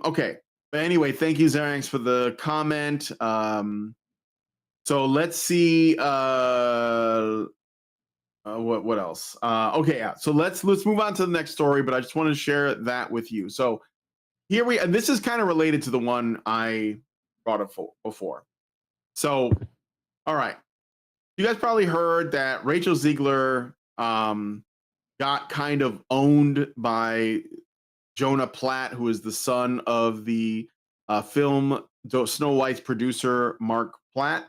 okay. But anyway, thank you, Zarag, for the comment. So let's see. What else? Okay, yeah. So let's move on to the next story, but I just want to share that with you. So and this is kind of related to the one I brought up before. So, all right, you guys probably heard that Rachel Ziegler got kind of owned by Jonah Platt, who is the son of the film Snow White's producer Mark Platt.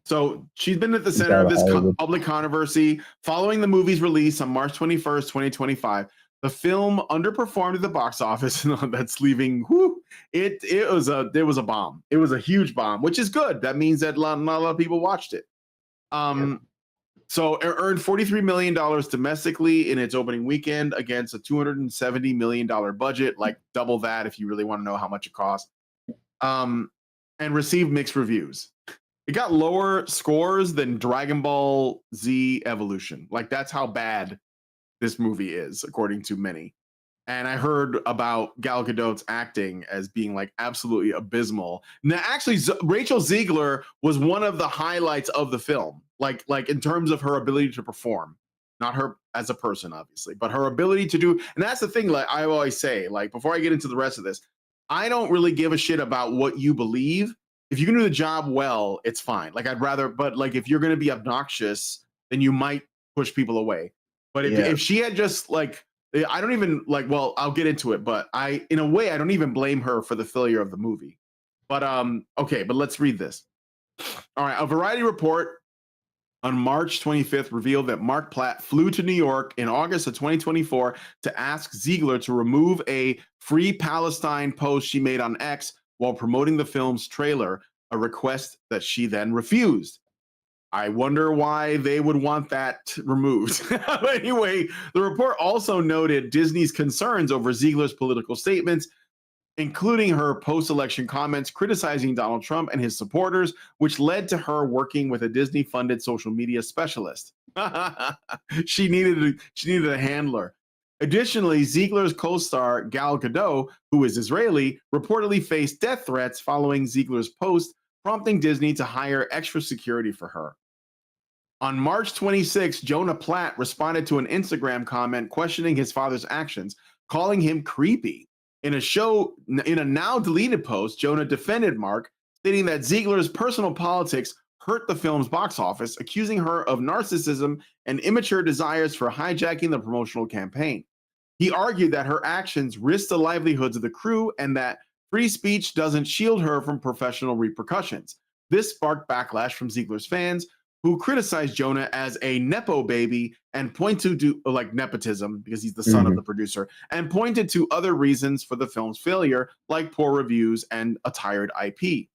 So she's been at the center of this public controversy following the movie's release on March 21st, 2025. The film underperformed at the box office. That's leaving. It was a bomb. It was a huge bomb, which is good. That means that not a lot of people watched it. So it earned $43 million domestically in its opening weekend against a $270 million budget, like double that if you really want to know how much it cost. And received mixed reviews. It got lower scores than Dragon Ball Z Evolution. Like, that's how bad this movie is, according to many. And I heard about Gal Gadot's acting as being like absolutely abysmal. Now, actually, Rachel Ziegler was one of the highlights of the film, like in terms of her ability to perform, not her as a person, obviously, but her ability to do. And that's the thing. Like I always say, like before I get into the rest of this, I don't really give a shit about what you believe. If you can do the job well, it's fine. Like I'd rather, but like if you're going to be obnoxious, then you might push people away. But if she had just like, I don't even like, well, I'll get into it, but in a way, I don't even blame her for the failure of the movie. But okay, but let's read this. All right, a Variety report on March 25th revealed that Mark Platt flew to New York in August of 2024 to ask Ziegler to remove a Free Palestine post she made on X while promoting the film's trailer, a request that she then refused. I wonder why they would want that removed. Anyway, the report also noted Disney's concerns over Ziegler's political statements, including her post-election comments criticizing Donald Trump and his supporters, which led to her working with a Disney-funded social media specialist. She needed a handler. Additionally, Ziegler's co-star Gal Gadot, who is Israeli, reportedly faced death threats following Ziegler's post, prompting Disney to hire extra security for her. On March 26, Jonah Platt responded to an Instagram comment questioning his father's actions, calling him creepy. In a now deleted post, Jonah defended Mark, stating that Ziegler's personal politics hurt the film's box office, accusing her of narcissism and immature desires for hijacking the promotional campaign. He argued that her actions risked the livelihoods of the crew and that free speech doesn't shield her from professional repercussions. This sparked backlash from Ziegler's fans, who criticized Jonah as a Nepo baby and pointed to like nepotism because he's the son of the producer, and pointed to other reasons for the film's failure, like poor reviews and a tired IP.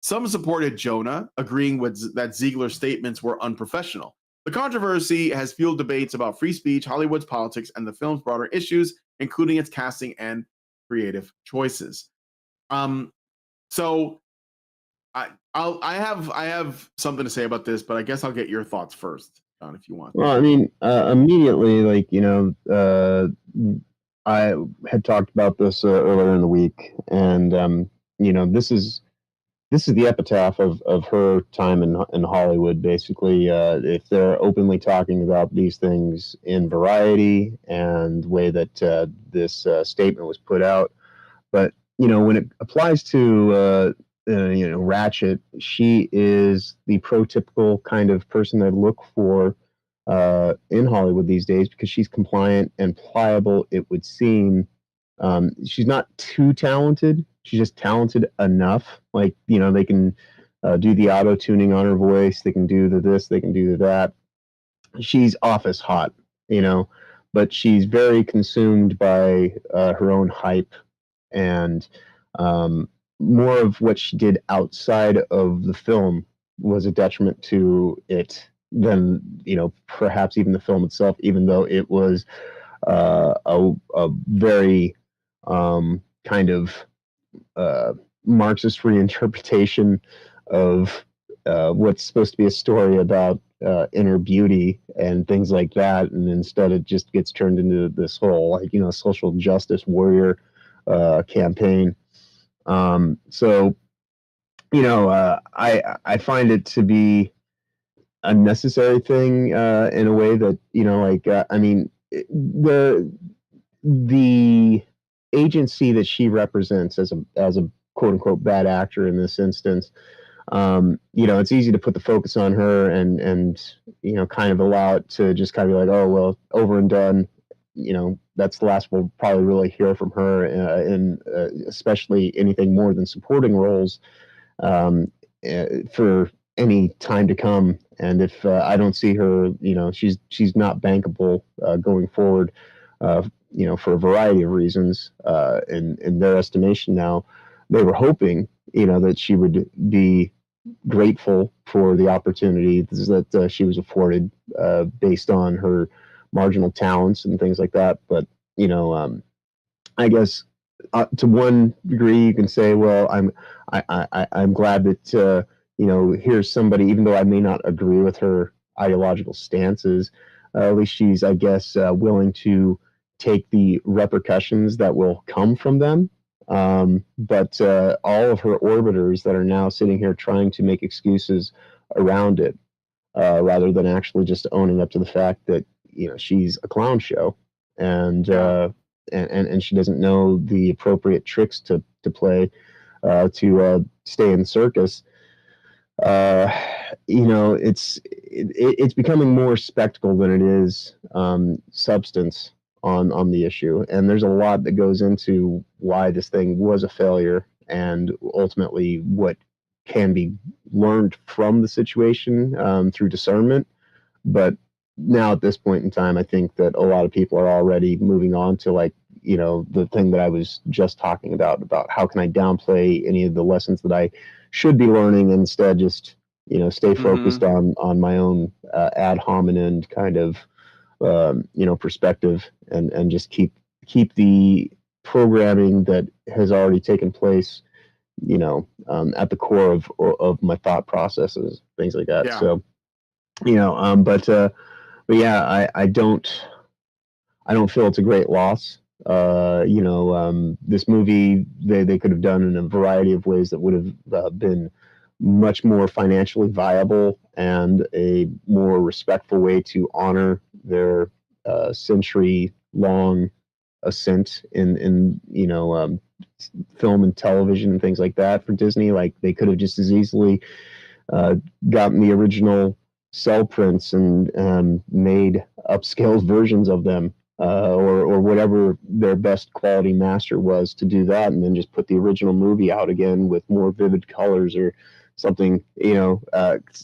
Some supported Jonah, agreeing with that Ziegler's statements were unprofessional. The controversy has fueled debates about free speech, Hollywood's politics, and the film's broader issues, including its casting and creative choices. So I have something to say about this, but I guess I'll get your thoughts first, John, if you want. Well, I mean, immediately, like, I had talked about this earlier in the week, and this is the epitaph of her time in Hollywood. Basically, if they're openly talking about these things in Variety and the way that this statement was put out, but when it applies to Ratchet, she is the prototypical kind of person I look for in Hollywood these days, because she's compliant and pliable, it would seem. She's not too talented. She's just talented enough. Like, they can do the auto tuning on her voice. They can do this. They can do that. She's office hot, but she's very consumed by her own hype, and more of what she did outside of the film was a detriment to it than, perhaps even the film itself, even though it was a very kind of Marxist reinterpretation of what's supposed to be a story about inner beauty and things like that, and instead it just gets turned into this whole social justice warrior campaign. So I find it to be a necessary thing in a way that the agency that she represents as a quote unquote bad actor in this instance, it's easy to put the focus on her and kind of allow it to just kind of be like, oh well, over and done. That's the last we'll probably really hear from her in especially anything more than supporting roles for any time to come. And if I don't see her, she's not bankable going forward, for a variety of reasons. In their estimation now, they were hoping, that she would be grateful for the opportunity that she was afforded based on her marginal talents and things like that. But I guess to one degree you can say, well, I'm glad that here's somebody, even though I may not agree with her ideological stances, at least she's, I guess, willing to take the repercussions that will come from them. But all of her orbiters that are now sitting here trying to make excuses around it, rather than actually just owning up to the fact that she's a clown show, and she doesn't know the appropriate tricks to play to stay in the circus. It's becoming more spectacle than it is substance on the issue, and there's a lot that goes into why this thing was a failure, and ultimately what can be learned from the situation through discernment. But now at this point in time, I think that a lot of people are already moving on to the thing that I was just talking about how can I downplay any of the lessons that I should be learning, and instead just stay focused on my own ad hominem kind of perspective, and just keep the programming that has already taken place at the core of my thought processes, things like that. Yeah. So but yeah, I don't feel it's a great loss. This movie they could have done in a variety of ways that would have been much more financially viable and a more respectful way to honor their century-long ascent in film and television and things like that for Disney. Like, they could have just as easily gotten the original cell prints and made upscaled versions of them, or whatever their best quality master was to do that, and then just put the original movie out again with more vivid colors or something. It's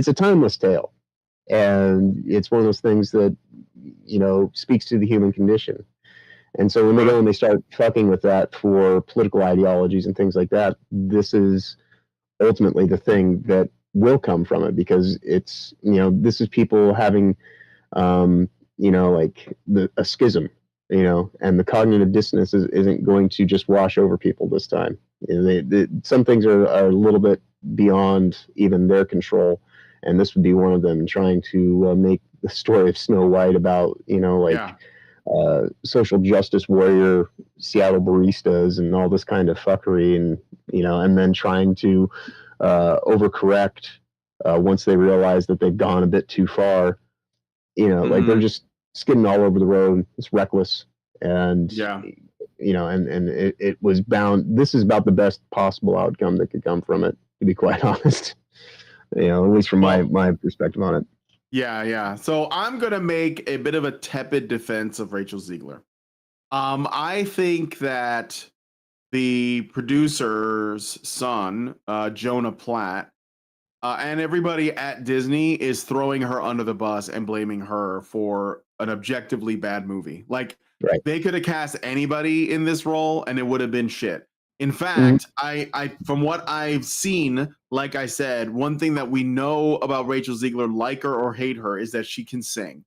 a timeless tale, and it's one of those things that speaks to the human condition. And so when they go and they start fucking with that for political ideologies and things like that, this is ultimately the thing that will come from it, because it's this is people having like a schism, and the cognitive dissonance isn't going to just wash over people this time. Some things are a little bit beyond even their control, and this would be one of them, trying to make the story of Snow White about social justice warrior Seattle baristas and all this kind of fuckery, and and then trying to overcorrect once they realize that they've gone a bit too far. Like they're just skidding all over the road. It's reckless, and and it was bound. This is about the best possible outcome that could come from it, to be quite honest. At least from my perspective on it. Yeah. So I'm gonna make a bit of a tepid defense of Rachel Ziegler. I think that the producer's son, Jonah Platt, and everybody at Disney is throwing her under the bus and blaming her for an objectively bad movie. Like, they could have cast anybody in this role and it would have been shit. In fact, I from what I've seen, like I said, one thing that we know about Rachel Ziegler, like her or hate her, is that she can sing.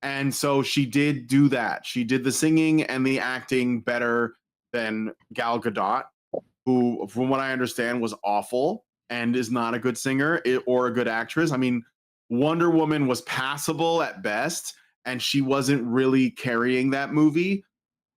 And so she did do that. She did the singing and the acting better than Gal Gadot, who, from what I understand, was awful and is not a good singer or a good actress. I mean, Wonder Woman was passable at best, and she wasn't really carrying that movie.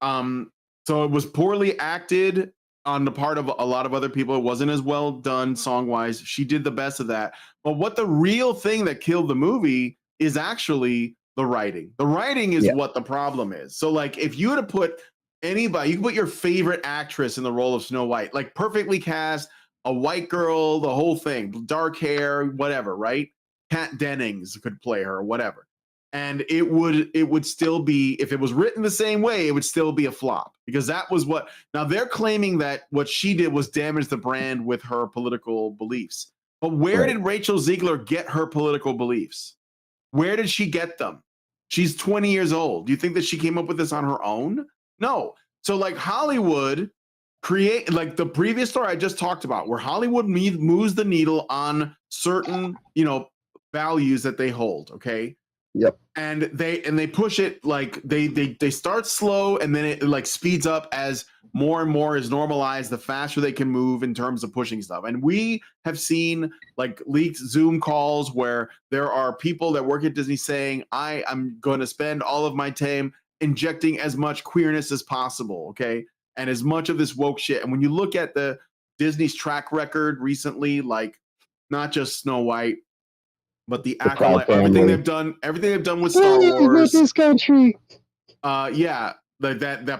So it was poorly acted on the part of a lot of other people. It wasn't as well done song-wise. She did the best of that. But what the real thing that killed the movie is actually the writing. The writing is what the problem is. So, like, if you were to put anybody, you can put your favorite actress in the role of Snow White, like perfectly cast, a white girl, the whole thing, dark hair, whatever, right? Kat Dennings could play her, whatever. And it would still be, if it was written the same way, it would still be a flop, because that was what, now they're claiming that what she did was damage the brand with her political beliefs. But where did Rachel Ziegler get her political beliefs? Where did she get them? She's 20 years old. Do you think that she came up with this on her own? No. So, like, Hollywood create, like the previous story I just talked about, where Hollywood moves the needle on certain, values that they hold. Okay. Yep. And they push it, like they start slow and then it like speeds up as more and more is normalized, the faster they can move in terms of pushing stuff. And we have seen like leaked Zoom calls where there are people that work at Disney saying, I'm going to spend all of my time injecting as much queerness as possible, okay? And as much of this woke shit. And when you look at the Disney's track record recently, like not just Snow White, but the Acolyte, everything they've done with Star Wars. This country. The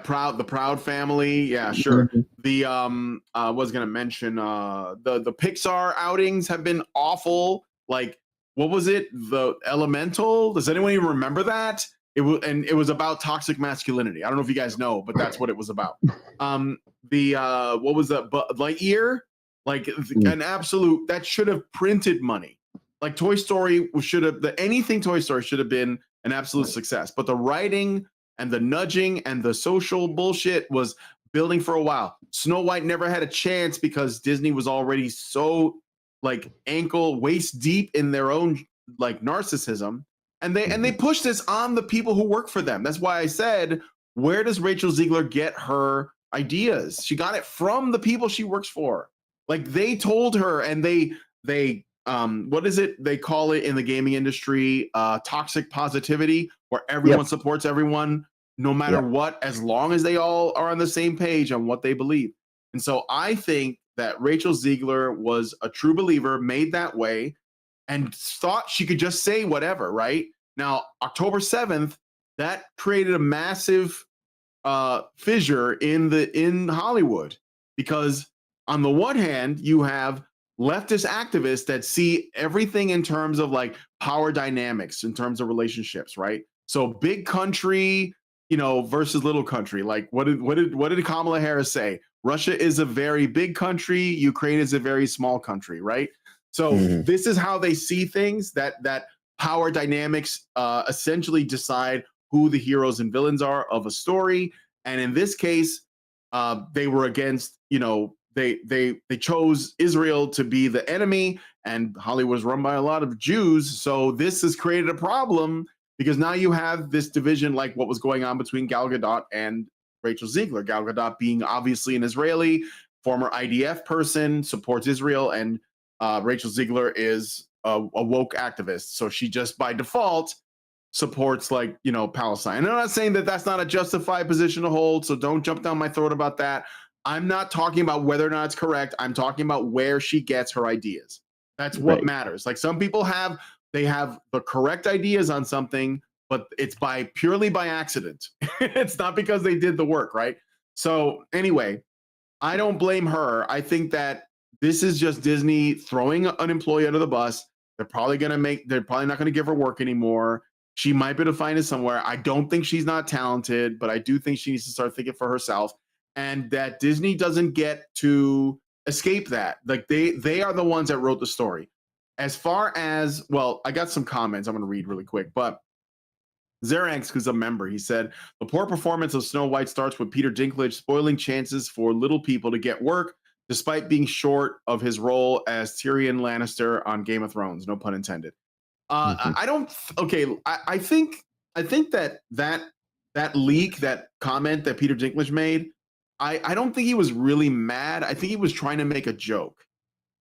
Proud Family. Yeah, sure. The I was gonna mention the Pixar outings have been awful. Like, what was it? The Elemental. Does anyone even remember that? It was about toxic masculinity. I don't know if you guys know, but that's what it was about. What was that? Lightyear. Like an absolute, that should have printed money. Like Toy Story anything Toy Story should have been an absolute success. But the writing and the nudging and the social bullshit was building for a while. Snow White never had a chance because Disney was already so like waist deep in their own like narcissism. And they pushed this on the people who work for them. That's why I said, where does Rachel Ziegler get her ideas? She got it from the people she works for. Like, they told her, and they what is it they call it in the gaming industry? Toxic positivity, where everyone supports everyone no matter what, as long as they all are on the same page on what they believe. And so I think that Rachel Ziegler was a true believer, made that way, and thought she could just say whatever, right? Now, October 7th, that created a massive fissure in Hollywood, because on the one hand, you have leftist activists that see everything in terms of like power dynamics, in terms of relationships, right? So big country, you know, versus little country. Like what did Kamala Harris say? Russia is a very big country, Ukraine is a very small country, right? So this is how they see things, that power dynamics essentially decide who the heroes and villains are of a story. And in this case, they were against, you know, they chose Israel to be the enemy, and Hollywood was run by a lot of Jews. So this has created a problem because now you have this division, like what was going on between Gal Gadot and Rachel Ziegler. Gal Gadot being obviously an Israeli, former IDF person, supports Israel, and Rachel Ziegler is a woke activist. So she just by default supports, like, you know, Palestine. And I'm not saying that that's not a justified position to hold, so don't jump down my throat about that. I'm not talking about whether or not it's correct. I'm talking about where she gets her ideas. That's what matters. Like some people have the correct ideas on something, but it's purely by accident. It's not because they did the work, right? So anyway, I don't blame her. I think that this is just Disney throwing an employee under the bus. They're probably not going to give her work anymore. She might be able to find it somewhere. I don't think she's not talented, but I do think she needs to start thinking for herself, and that Disney doesn't get to escape that. Like they are the ones that wrote the story. As far as, well, I got some comments I'm going to read really quick, but Xerax, who's a member, he said, the poor performance of Snow White starts with Peter Dinklage spoiling chances for little people to get work, despite being short of his role as Tyrion Lannister on Game of Thrones. No pun intended. I don't. Okay, I think that leak, that comment that Peter Dinklage made, I don't think he was really mad. I think he was trying to make a joke,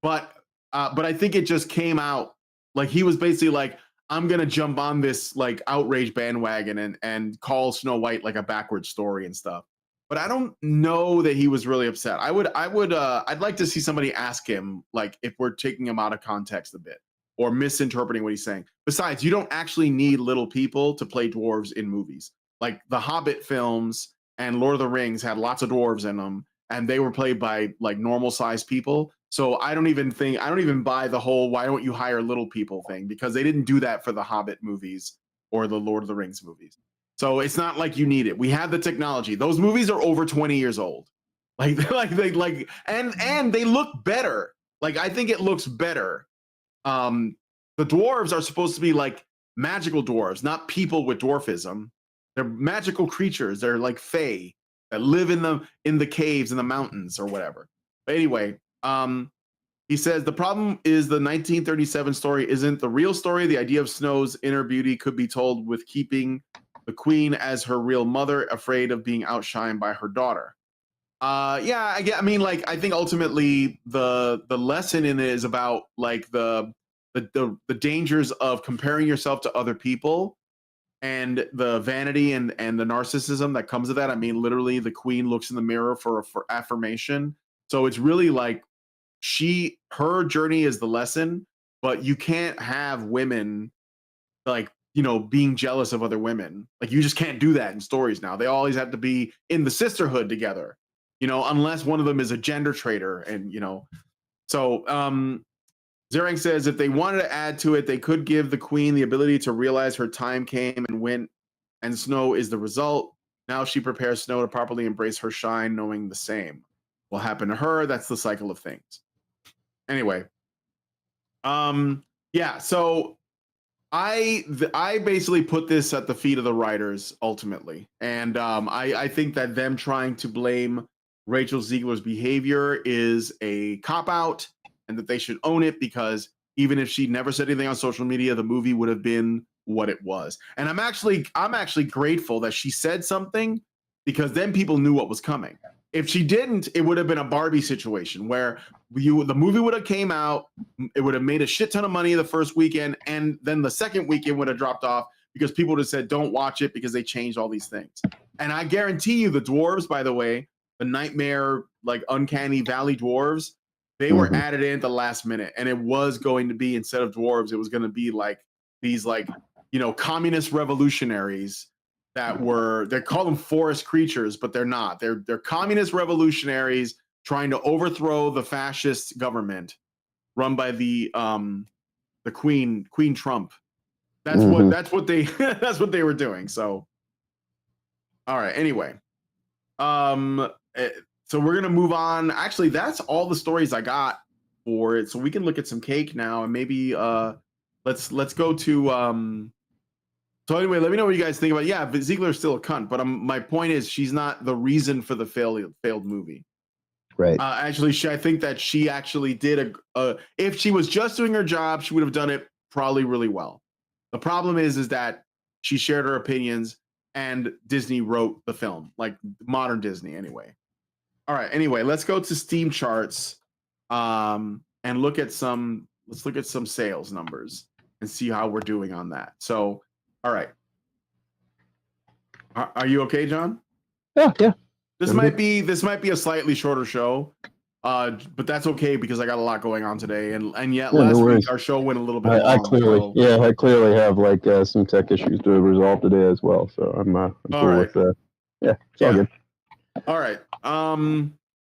but I think it just came out like he was basically like, I'm gonna jump on this like outrage bandwagon and call Snow White like a backward story and stuff. But I don't know that he was really upset. I'd like to see somebody ask him, like, if we're taking him out of context a bit or misinterpreting what he's saying. Besides, you don't actually need little people to play dwarves in movies. Like the Hobbit films and Lord of the Rings had lots of dwarves in them, and they were played by like normal sized people. So I don't even buy the whole why don't you hire little people thing, because they didn't do that for the Hobbit movies or the Lord of the Rings movies. So it's not like you need it. We have the technology. Those movies are over 20 years old. And they look better. Like I think it looks better. The dwarves are supposed to be like magical dwarves, not people with dwarfism. They're magical creatures. They're like fae that live in the caves in the mountains or whatever. But anyway, he says the problem is the 1937 story isn't the real story. The idea of Snow's inner beauty could be told with keeping the queen as her real mother, afraid of being outshined by her daughter. I think ultimately the lesson in it is about like the dangers of comparing yourself to other people and the vanity and the narcissism that comes with that. I mean, literally the queen looks in the mirror for affirmation. So it's really like her journey is the lesson, but you can't have women like, you know, being jealous of other women. Like you just can't do that in stories now. They always have to be in the sisterhood together, you know, unless one of them is a gender traitor. And, you know, so Zerang says if they wanted to add to it, they could give the queen the ability to realize her time came and went, and Snow is the result. Now she prepares Snow to properly embrace her shine, knowing the same will happen to her. That's the cycle of things. Anyway, so I basically put this at the feet of the writers ultimately, and I think that them trying to blame Rachel Ziegler's behavior is a cop-out, and that they should own it, because even if she never said anything on social media, the movie would have been what it was. And I'm actually grateful that she said something, because then people knew what was coming. If she didn't, it would have been a Barbie situation where the movie would have came out, it would have made a shit ton of money the first weekend, and then the second weekend would have dropped off because people would have said, don't watch it because they changed all these things. And I guarantee you the dwarves, by the way, the nightmare, like uncanny valley dwarves, they were added in at the last minute, and it was going to be, instead of dwarves, it was going to be like these, like, you know, communist revolutionaries that they call them forest creatures, but they're not. They're communist revolutionaries trying to overthrow the fascist government, run by the Queen Trump. That's Mhm. that's what they that's what they were doing. So, all right. Anyway, so we're gonna move on. Actually, that's all the stories I got for it. So we can look at some cake now, and maybe let's go to So anyway, let me know what you guys think about it. Yeah, but Ziegler's still a cunt, but my point is she's not the reason for the failed movie. Right. Actually, I think that she actually did if she was just doing her job, she would have done it probably really well. The problem is that she shared her opinions and Disney wrote the film, like modern Disney anyway. All right, anyway, let's go to Steam charts and look at some sales numbers and see how we're doing on that. So, all right. Are you okay, John? Yeah. This I'm might good. be a slightly shorter show, but that's okay because I got a lot going on today, and yet Yeah, no last week worries. our show went a little bit I long. clearly, So, I clearly have like some tech issues to resolve today as well. So I'm all cool right. with yeah, it's all Yeah. good. All right.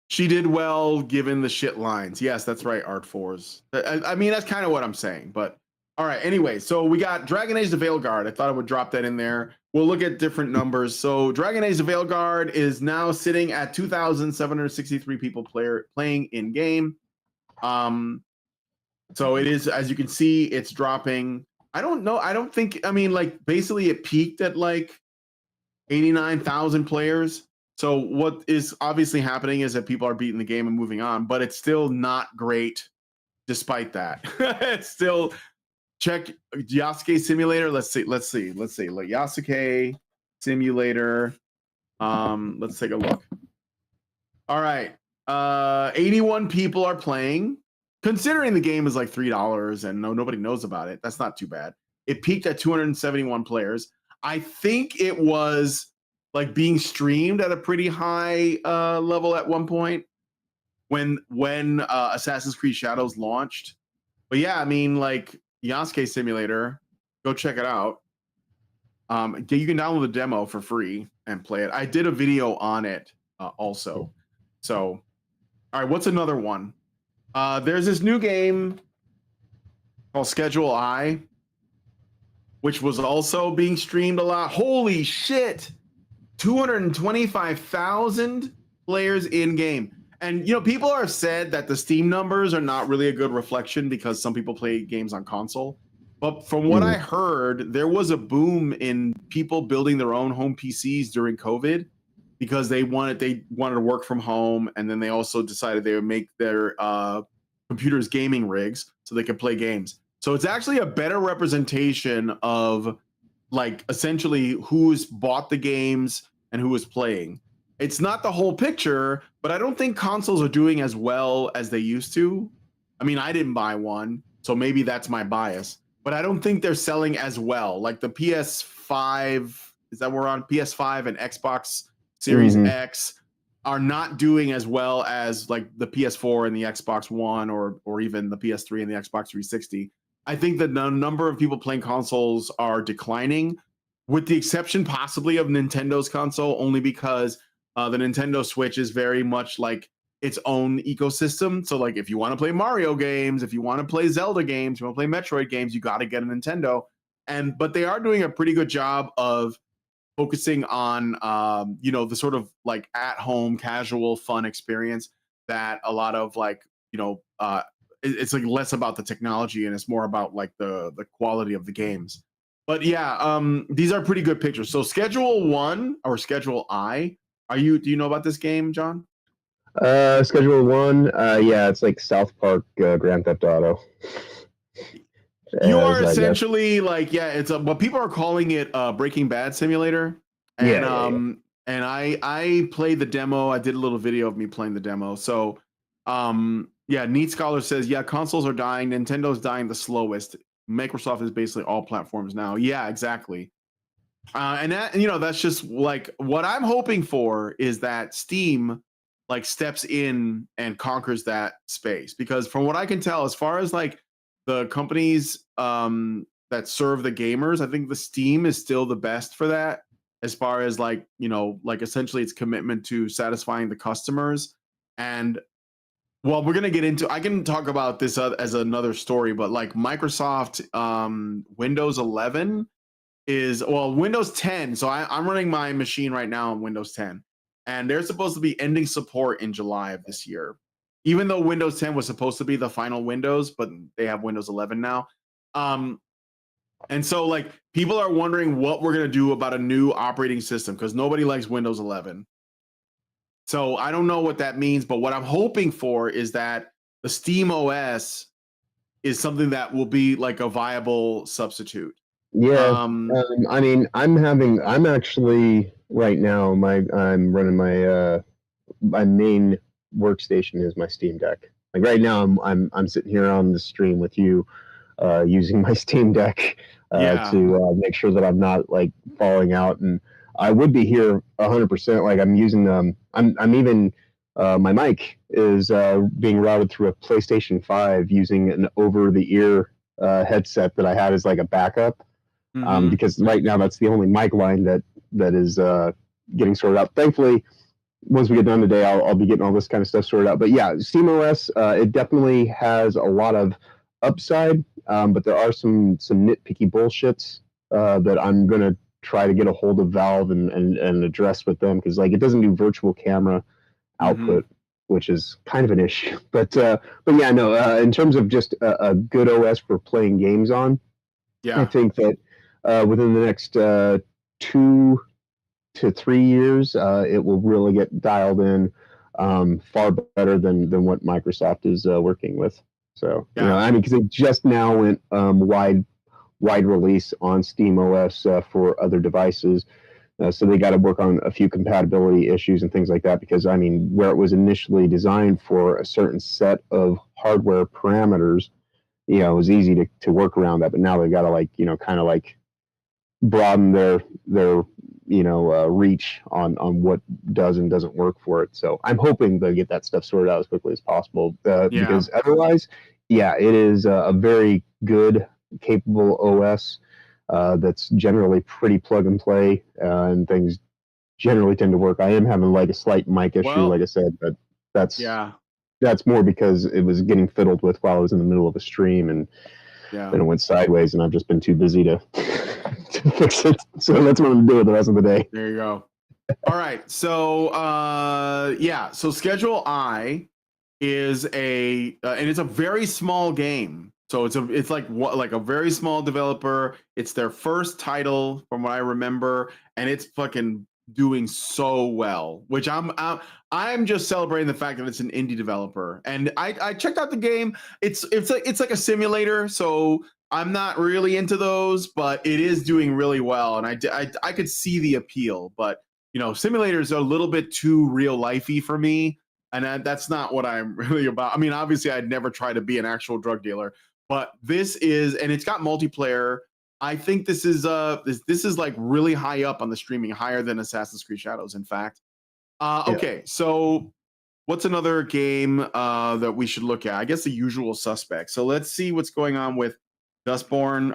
She did well given the shit lines. Yes, that's right. Art Fours. I mean, that's kind of what I'm saying. But all right. Anyway, so we got Dragon Age: The Veilguard. I thought I would drop that in there. We'll look at different numbers. So Dragon Age: The Veilguard is now sitting at 2,763 people playing in game. So it is, as you can see, it's dropping. I don't know. I don't think. I mean, like basically, it peaked at like 89,000 players. So what is obviously happening is that people are beating the game and moving on, but it's still not great despite that. It's still check Yasuke Simulator. Let's see. Like Yasuke Simulator. Let's take a look. All right. 81 people are playing. Considering the game is like $3 and nobody knows about it, that's not too bad. It peaked at 271 players. I think it was like being streamed at a pretty high level at one point when Assassin's Creed Shadows launched. But yeah, I mean, like Yasuke Simulator, go check it out. You can download the demo for free and play it. I did a video on it also. So, all right, what's another one? There's this new game called Schedule I, which was also being streamed a lot. Holy shit! 225,000 players in game. And people are said that the Steam numbers are not really a good reflection because some people play games on console. But from what I heard, there was a boom in people building their own home PCs during COVID because they wanted to work from home, and then they also decided they would make their computers gaming rigs so they could play games. So it's actually a better representation of like essentially who's bought the games and who is playing. It's not the whole picture, but I don't think consoles are doing as well as they used to. I mean, I didn't buy one, so maybe that's my bias, but I don't think they're selling as well. Like the PS5, is that we're on PS5 and Xbox Series X are not doing as well as like the PS4 and the Xbox One or even the PS3 and the Xbox 360. I think the number of people playing consoles are declining, with the exception possibly of Nintendo's console, only because the Nintendo Switch is very much like its own ecosystem. So like if you want to play Mario games, if you want to play Zelda games, you want to play Metroid games, you got to get a Nintendo. But they are doing a pretty good job of focusing on the sort of like at home casual fun experience that a lot of like it's like less about the technology and it's more about like the quality of the games. But yeah, these are pretty good pictures. So Schedule 1 or Schedule I, do you know about this game, John? Schedule 1, yeah, it's like South Park Grand Theft Auto. You are essentially like, it's what people are calling it Breaking Bad Simulator. And and I played the demo. I did a little video of me playing the demo. So Neat Scholar says, yeah, consoles are dying. Nintendo's dying the slowest. Microsoft is basically all platforms now. Yeah, exactly. And that's just like what I'm hoping for is that Steam like steps in and conquers that space, because from what I can tell, as far as like the companies that serve the gamers, I think the Steam is still the best for that, as far as like like essentially its commitment to satisfying the customers. And Well, we're gonna get into. I can talk about this as another story, but like Microsoft Windows 11 is Windows 10. So I'm running my machine right now on Windows 10, and they're supposed to be ending support in July of this year. Even though Windows 10 was supposed to be the final Windows, but they have Windows 11 now. And so like people are wondering what we're gonna do about a new operating system because nobody likes Windows 11. So I don't know what that means, but what I'm hoping for is that the Steam OS is something that will be like a viable substitute. Yeah, I mean, I'm actually right now. I'm running my main workstation is my Steam Deck. Like right now, I'm sitting here on the stream with you, using my Steam Deck to make sure that I'm not like falling out. And I would be here 100%. Like I'm using I'm even my mic is being routed through a PlayStation 5 using an over-the-ear headset that I had as like a backup. Because right now that's the only mic line that is getting sorted out. Thankfully, once we get done today, I'll be getting all this kind of stuff sorted out. But yeah, SteamOS, it definitely has a lot of upside, but there are some nitpicky bullshits that I'm gonna try to get a hold of Valve and address with them, because like it doesn't do virtual camera output, which is kind of an issue. But yeah, no. In terms of just a good OS for playing games on, I think that within the next 2 to 3 years, it will really get dialed in far better than what Microsoft is working with. So, you know, I mean, because it just now went wide release on Steam OS for other devices. So they got to work on a few compatibility issues and things like that, because, I mean, where it was initially designed for a certain set of hardware parameters, you know, it was easy to work around that. But now they got to, like, you know, kind of like broaden their you know, reach on what does and doesn't work for it. So I'm hoping they'll get that stuff sorted out as quickly as possible, because otherwise, yeah, it is a very good, capable OS that's generally pretty plug and play, and things generally tend to work. I am having like a slight mic issue, like I said, but that's more because it was getting fiddled with while I was in the middle of a stream, and then it went sideways, and I've just been too busy to fix it. So that's what I'm gonna do the rest of the day. There you go. All right. So so Schedule I is and it's a very small game. So it's like a very small developer. It's their first title from what I remember, and it's fucking doing so well, which I'm just celebrating the fact that it's an indie developer. And I checked out the game. It's like a simulator, so I'm not really into those, but it is doing really well, and I could see the appeal. But you know, simulators are a little bit too real lifey for me, and that's not what I'm really about. I mean, obviously, I'd never try to be an actual drug dealer, but this is, and it's got multiplayer. I think this is this is like really high up on the streaming, higher than Assassin's Creed Shadows, in fact. Okay, so what's another game that we should look at? I guess the usual suspects. So let's see what's going on with Dustborn.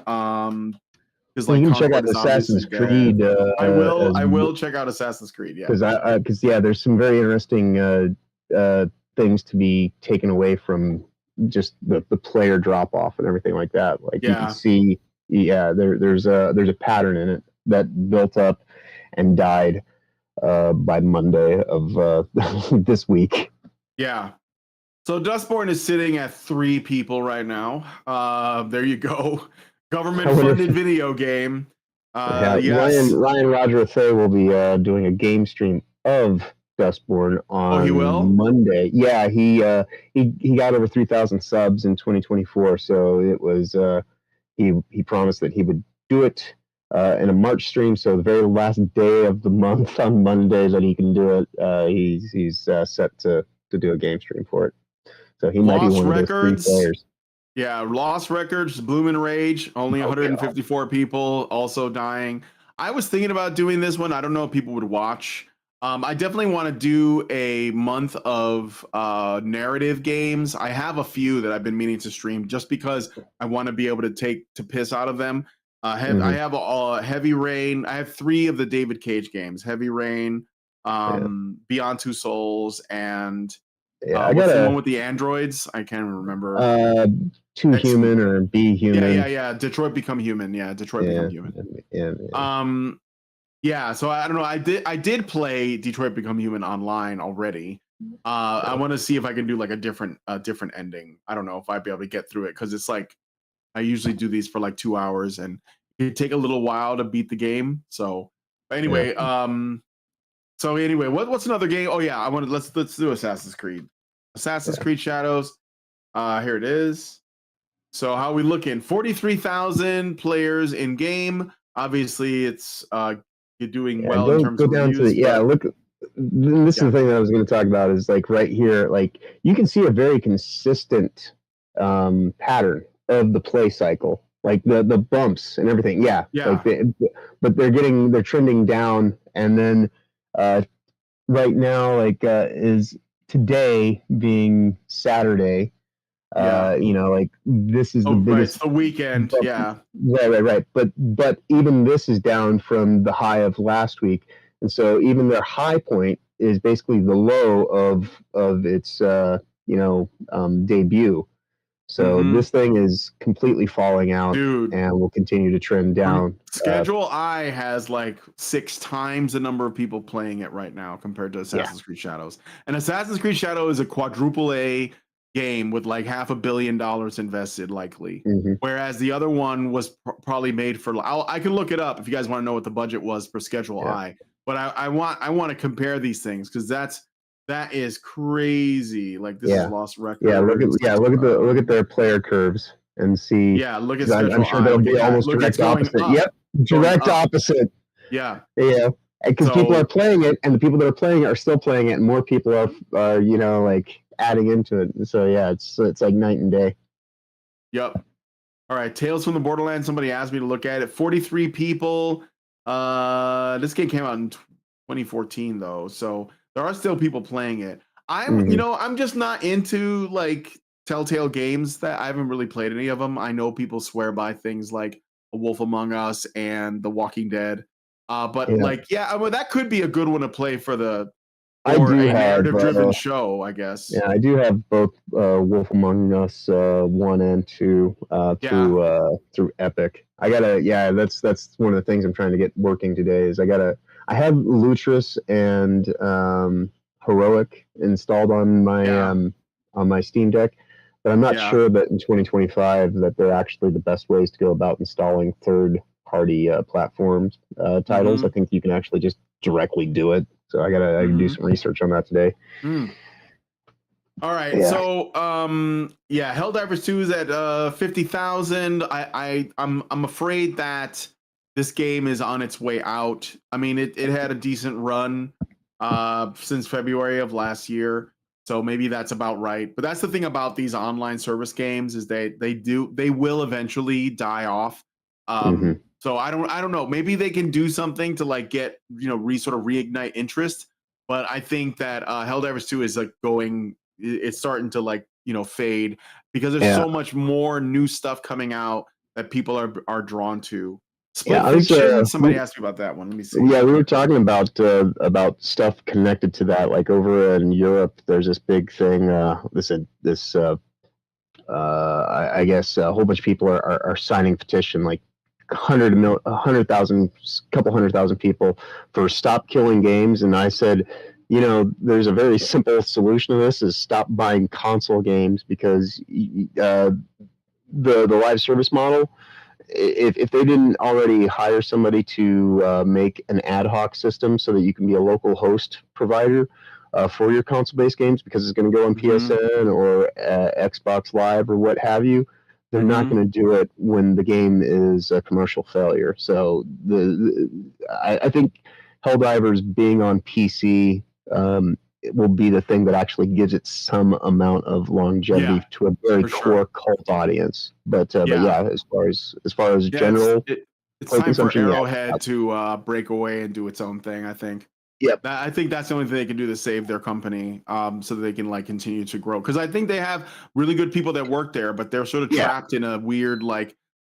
Because like you can check Concord out is Assassin's obviously Creed. dead. I will check out Assassin's Creed. Yeah, because there's some very interesting things to be taken away from just the player drop off and everything like that. Like you can see, there's a pattern in it that built up and died by Monday of this week. Yeah. So Dustborn is sitting at 3 people right now. There you go. Government-funded video game. Yes. Ryan Roger Fay will be doing a game stream of Dustborn on Monday. Yeah, he got over 3,000 subs in 2024, so it was he promised that he would do it in a March stream. So the very last day of the month on Monday that he can do it, he's set to do a game stream for it. So he might be one of those 3 players. Yeah, Lost Records, Bloomin' Rage, only 154 people also dying. I was thinking about doing this one. I don't know if people would watch. I definitely want to do a month of narrative games. I have a few that I've been meaning to stream just because I want to be able to take to piss out of them. I have Heavy Rain. I have 3 of the David Cage games: Heavy Rain, Beyond Two Souls, and Yeah, I what's the got one with the androids? I can't remember. Too X- Human or Be Human. Yeah. Detroit Become Human. Yeah, Detroit Yeah, Become Human. yeah. Yeah, so I don't know. I did play Detroit Become Human online already. I want to see if I can do like a different ending. I don't know if I'd be able to get through it because it's like I usually do these for like 2 hours and it take a little while to beat the game. So anyway, what's another game? Oh yeah, let's do Assassin's Creed. Assassin's Creed Shadows. Here it is. So how are we looking? 43,000 players in game. Obviously, it's you're doing well in terms go of down reviews. to look. This is the thing that I was going to talk about is like right here, like you can see a very consistent pattern of the play cycle, like the bumps and everything. Yeah. Like but they're trending down, and then right now, like is today being Saturday. Like this is the biggest. It's the weekend. Bump. Yeah. Right. But even this is down from the high of last week, and so even their high point is basically the low of its debut. So this thing is completely falling out, dude, and will continue to trend down. Schedule I has like 6 times the number of people playing it right now compared to Assassin's Creed Shadows. And Assassin's Creed Shadow is a quadruple A game with like $500 million invested likely. Whereas the other one was probably made for I can look it up if you guys want to know what the budget was for Schedule I. But I want to compare these things because that is crazy. Like this is lost record. Look at their player curves and see. Yeah, look at Schedule I'm sure they'll be almost direct opposite. Yep, direct opposite. Yeah. Because people are playing it, and the people that are playing it are still playing it, and more people are like adding into it. So yeah, it's like night and day. Yep. All right, Tales from the Borderlands. Somebody asked me to look at it. 43 people. This game came out in 2014 though, so there are still people playing it. I'm just not into like Telltale games. That I haven't really played any of them. I know people swear by things like A Wolf Among Us and The Walking Dead. That could be a good one to play for a narrative-driven show, I guess. Yeah, I do have both Wolf Among Us 1 and 2 through Epic. That's one of the things I'm trying to get working today. Is I have Lutris and Heroic installed on my Steam Deck, but I'm not sure that in 2025 that they're actually the best ways to go about installing third-party platforms titles. I think you can actually just directly do it. So I can do some research on that today. All right. So Helldivers 2 is at 50,000. I'm afraid that this game is on its way out. I mean, it had a decent run since February of last year. So maybe that's about right. But that's the thing about these online service games is they will eventually die off. So I don't know. Maybe they can do something to like get sort of reignite interest. But I think that Helldivers 2 is like it's starting to like fade because there's so much more new stuff coming out that people are drawn to. Split Fiction. Somebody asked me about that one. Let me see. Yeah, we were talking about stuff connected to that. Like over in Europe, there's this big thing. I guess a whole bunch of people are signing petition, like 100,000, couple 100,000 people for stop killing games. And I said, there's a very simple solution to this: is stop buying console games because the live service model. If they didn't already hire somebody to make an ad hoc system so that you can be a local host provider for your console-based games, because it's going to go on PSN or Xbox Live or what have you, they're not going to do it when the game is a commercial failure. So I think Helldivers being on PC it will be the thing that actually gives it some amount of longevity to a very core cult audience. But as far as general, it's time for Arrowhead to break away and do its own thing. I think. I think that's the only thing they can do to save their company, so that they can like continue to grow. Because I think they have really good people that work there, but they're sort of trapped in a weird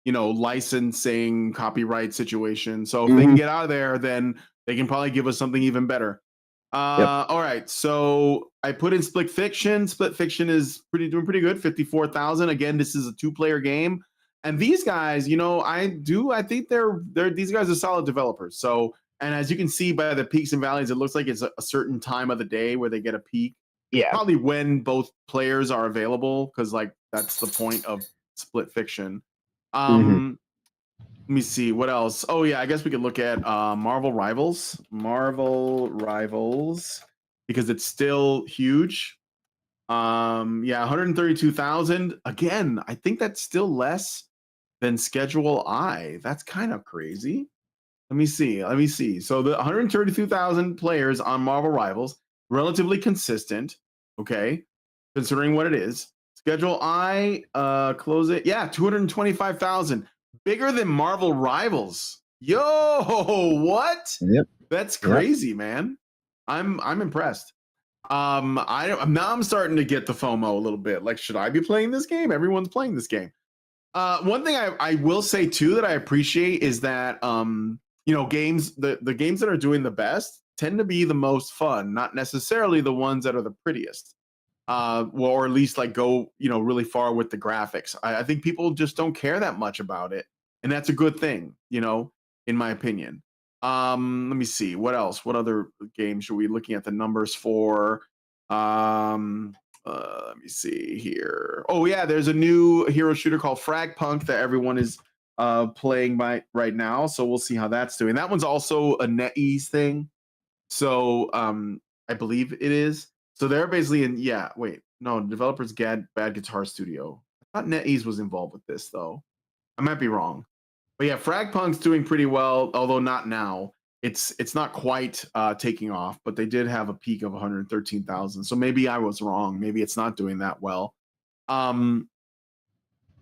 licensing copyright situation. So if they can get out of there, then they can probably give us something even better. All right, so I put in Split Fiction. Split Fiction is doing pretty good, 54,000. Again, this is a 2-player game, and these guys, you know, I think they're these guys are solid developers. So, and as you can see by the peaks and valleys, it looks like it's a certain time of the day where they get a peak. Yeah. Probably when both players are available, because like that's the point of Split Fiction. Let me see what else. Oh yeah, I guess we could look at Marvel Rivals. Marvel Rivals, because it's still huge. Yeah, 132,000. Again, I think that's still less than Schedule I. That's kind of crazy. Let me see. So the 132,000 players on Marvel Rivals, relatively consistent. Okay, considering what it is. Schedule I, close it. Yeah, 225,000. Bigger than Marvel Rivals. Yo, what? Yep. That's crazy, man. I'm impressed. I'm starting to get the FOMO a little bit. Like, should I be playing this game? Everyone's playing this game. One thing I will say too that I appreciate is that you know, games the games that are doing the best tend to be the most fun, not necessarily the ones that are the prettiest. Well, or at least like go, you know, really far with the graphics. I think people just don't care that much about it, and that's a good thing, you know, in my opinion. Let me see what else. What other games are we looking at the numbers for? Let me see here. Oh yeah, there's a new hero shooter called Fragpunk that everyone is playing right now. So we'll see how that's doing. That one's also a NetEase thing. So I believe it is. So they're basically in, yeah, wait, no, developers Bad Guitar Studio. I thought NetEase was involved with this though. I might be wrong. But yeah, Fragpunk's doing pretty well, although not now. It's not quite taking off, but they did have a peak of 113,000. So maybe I was wrong. Maybe it's not doing that well.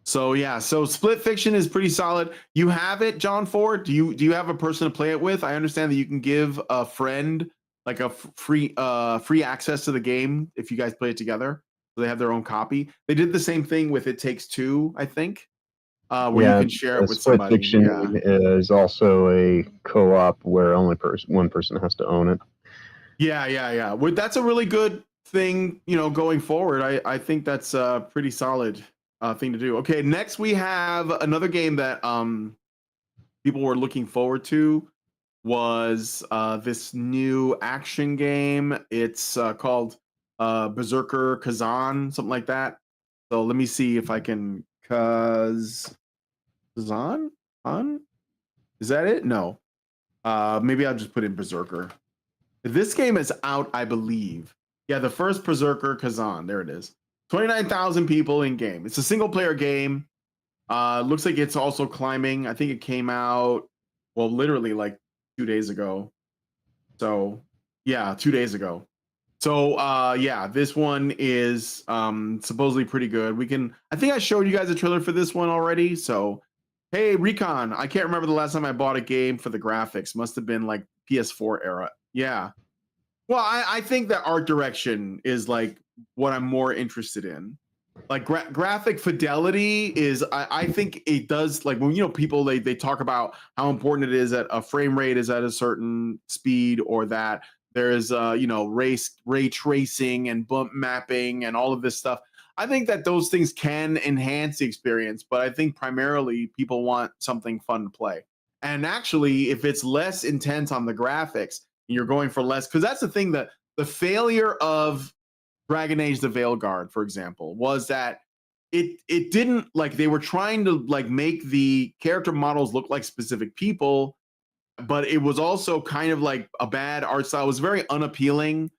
So yeah, so Split Fiction is pretty solid. You have it, John Ford. Do you have a person to play it with? I understand that you can give a friend like a free access to the game if you guys play it together. So they have their own copy. They did the same thing with It Takes Two, I think, where you can share it with Split somebody. Fiction is also a co-op where only one person has to own it. Yeah. Well, that's a really good thing, you know, going forward. I think that's a pretty solid thing to do. Okay, next we have another game that people were looking forward to was this new action game. It's called Berserker Kazan, something like that. So let me see if I can Kazan? Is that it? No. Maybe I'll just put in Berserker. This game is out, I believe. Yeah, the first Berserker Kazan. There it is. 29,000 people in game. It's a single player game. Looks like it's also climbing. I think it came out, well, literally like 2 days ago. So yeah, 2 days ago. So yeah, this one is supposedly pretty good. I think I showed you guys a trailer for this one already. So hey, Recon, I can't remember the last time I bought a game for the graphics. Must have been like PS4 era. Yeah. Well, I think that art direction is like what I'm more interested in. Like graphic fidelity is, I think it does, like when, you know, people, they talk about how important it is that a frame rate is at a certain speed, or that there's you know, ray tracing and bump mapping and all of this stuff. I think that those things can enhance the experience, but I think primarily people want something fun to play. And actually, if it's less intense on the graphics, you're going for less, because that's the thing, that the failure of Dragon Age the Veilguard, for example, was that it didn't, like, they were trying to like make the character models look like specific people, but it was also kind of like a bad art style. It was very unappealing,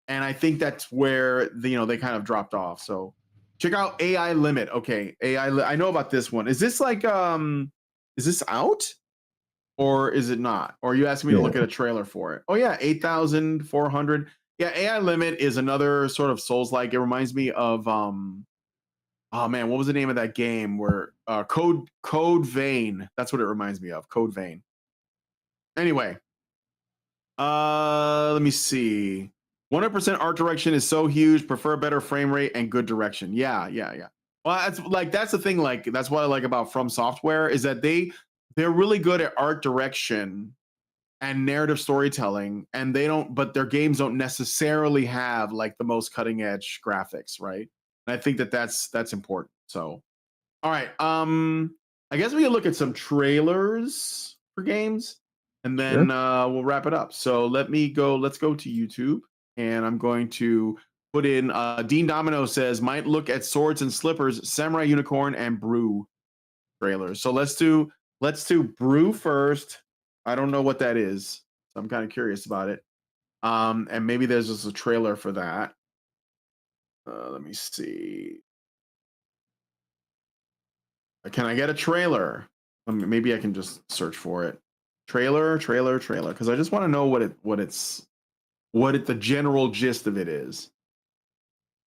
and I think that's where you know, they kind of dropped off. So check out AI Limit. Okay, I know about this one. Is this like is this out? Or is it not? Or are you asking me to look at a trailer for it? Oh yeah, 8,400. Yeah, AI Limit is another sort of Souls-like. It reminds me of oh man, what was the name of that game where Code Vein? That's what it reminds me of. Code Vein. Anyway, let me see. 100% art direction is so huge. Prefer better frame rate and good direction. Yeah. Well, that's the thing. Like, that's what I like about From Software, is that they're really good at art direction, and narrative storytelling, and but their games don't necessarily have like the most cutting edge graphics, right? And I think that's important. So, all right, I guess we can look at some trailers for games, and then we'll wrap it up. So let's go to YouTube, and I'm going to put in Dean Domino says might look at Swords and Slippers, Samurai Unicorn, and Brew trailers. So let's do Brew first. I don't know what that is, so I'm kind of curious about it. And maybe there's just a trailer for that. Let me see. Can I get a trailer? Maybe I can just search for it. Trailer, because I just want to know what the general gist of it is.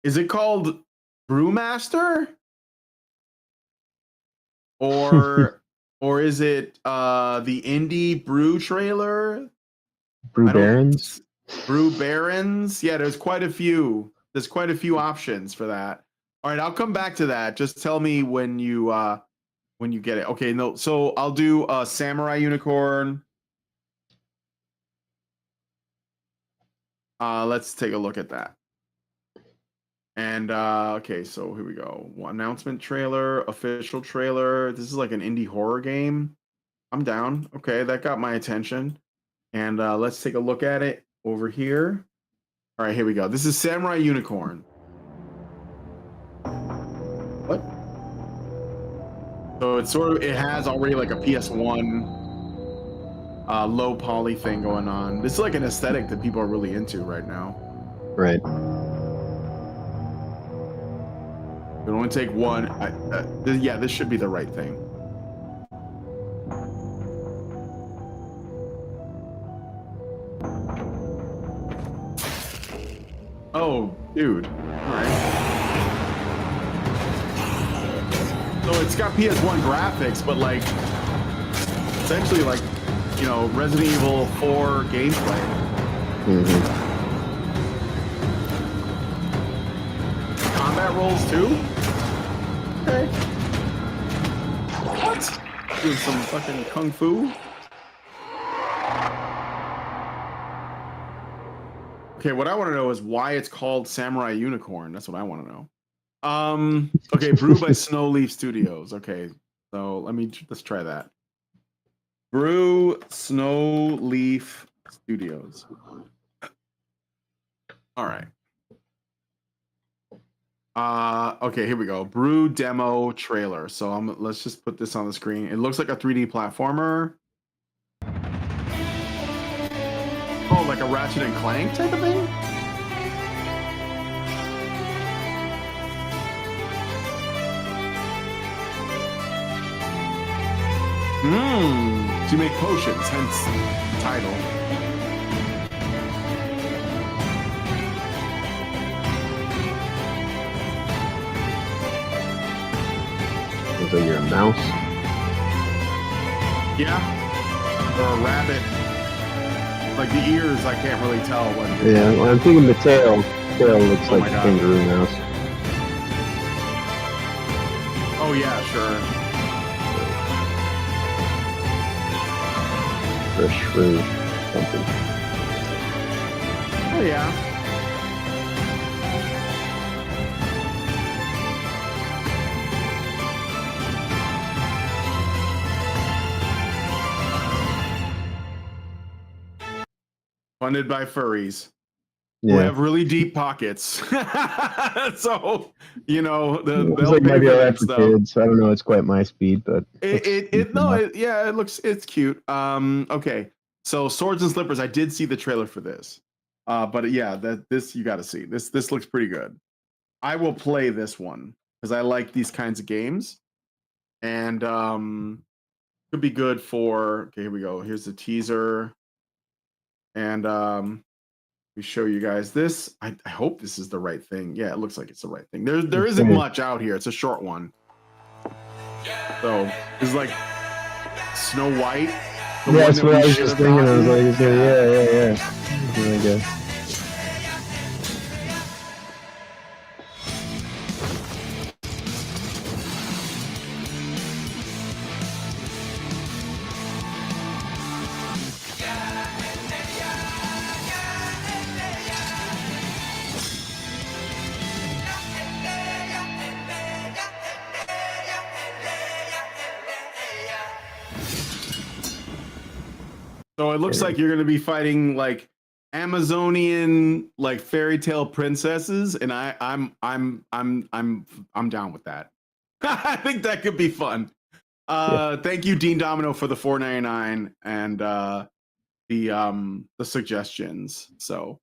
Is it called Brewmaster? Or is it the indie brew trailer? Brew Barons? Brew Barons? Yeah, there's quite a few options for that. All right, I'll come back to that. Just tell me when you get it. Okay, no, so I'll do Samurai Unicorn. Let's take a look at that. And okay, so here we go. Announcement trailer, official trailer. This is like an indie horror game. I'm down. Okay, that got my attention. And let's take a look at it over here. All right, here we go. This is Samurai Unicorn. What? So it has already like a PS1 low poly thing going on. This is like an aesthetic that people are really into right now. Right. It only take one. Yeah, this should be the right thing. Oh, dude. All right. So it's got PS1 graphics, but like essentially like, you know, Resident Evil 4 gameplay. Mm-hmm. Combat rolls too? Okay. What? Doing some fucking kung fu? Okay, what I want to know is why it's called Samurai Unicorn. That's what I want to know. Okay, Brew by Snowleaf Studios. Okay, so let's try that. Brew Snowleaf Studios. All right. Okay, here we go. Brew demo trailer. So let's just put this on the screen. It looks like a 3D platformer. Oh, like a Ratchet and Clank type of thing? To make potions, hence the title. Looks like you're a mouse. Yeah. Or a rabbit. Like the ears, I can't really tell when. Yeah, well, I'm thinking the tail. Tail looks Oh like my a God. kangaroo mouse. Oh yeah, sure. Or a shrew. Something. Oh yeah. Funded by furries who Yeah. have really deep pockets. So, you know, Looks they'll like pay might be for alright that for stuff. kids. I don't know. It's quite my speed, but It's cute. Okay. So Swords and Slippers, I did see the trailer for this. But yeah, this you got to see. This looks pretty good. I will play this one because I like these kinds of games, and could be good for. Okay, here we go. Here's the teaser, and we show you guys this. I hope this is the right thing. Yeah, it looks like it's the right thing. There isn't much out here. It's a short one. So it's like Snow White. The yeah, one that's that what we I was should just have thinking. I was gotten. like, yeah. Really good. So it looks like you're going to be fighting like Amazonian like fairy tale princesses, and I'm down with that. I think that could be fun. Thank you, Dean Domino, for the $4.99 and the suggestions. So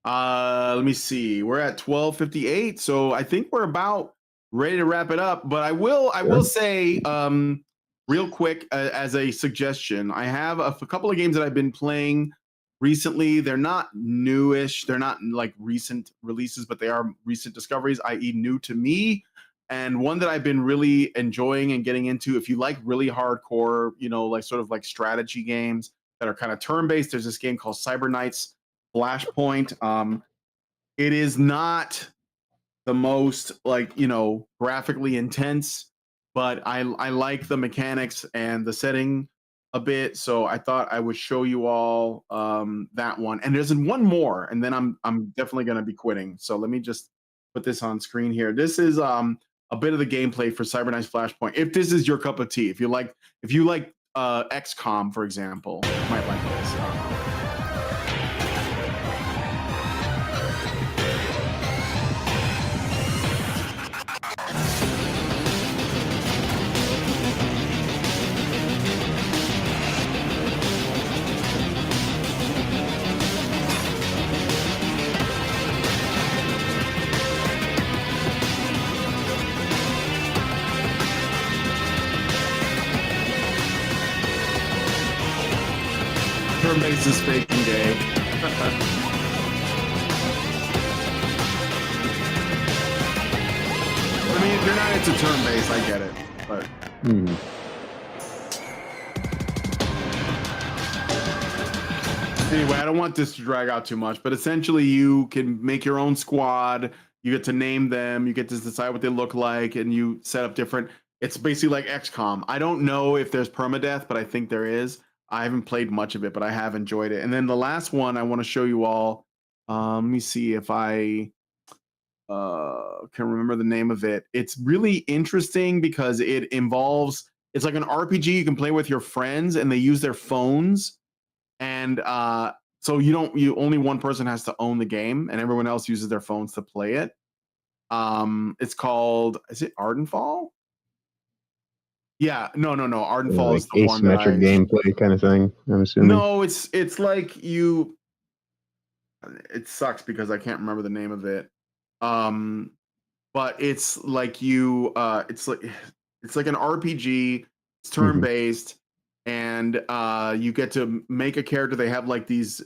let me see. We're at 12:58, so I think we're about ready to wrap it up. But I will say real quick as a suggestion, I have a couple of games that I've been playing recently. They're not newish, they're not like recent releases, but they are recent discoveries, i.e. new to me. And one that I've been really enjoying and getting into, if you like really hardcore, like sort of like strategy games that are kind of turn-based, there's this game called Cyber Knights Flashpoint. It is not the most like graphically intense, but I like the mechanics and the setting a bit, so I thought I would show you all that one. And there's one more, and then I'm definitely gonna be quitting. So let me just put this on screen here. This is a bit of the gameplay for Cyber Knights Flashpoint. If this is your cup of tea, if you like XCOM, for example, you might like this. Turn-based is fake and gay. I mean, if you're not into turn-based, I get it. But anyway, I don't want this to drag out too much. But essentially, you can make your own squad. You get to name them. You get to decide what they look like, and you set up different. It's basically like XCOM. I don't know if there's permadeath, but I think there is. I haven't played much of it, but I have enjoyed it. And then the last one I want to show you all. Let me see if I can remember the name of it. It's really interesting because it involves, it's like an RPG you can play with your friends, and they use their phones. And so only one person has to own the game, and everyone else uses their phones to play it. It's called, is it Ardenfall? Yeah, no. Ardenfall is the one that asymmetric gameplay kind of thing, I'm assuming. No, it's like it sucks because I can't remember the name of it. But it's like it's like an RPG, it's turn-based, and you get to make a character. They have like these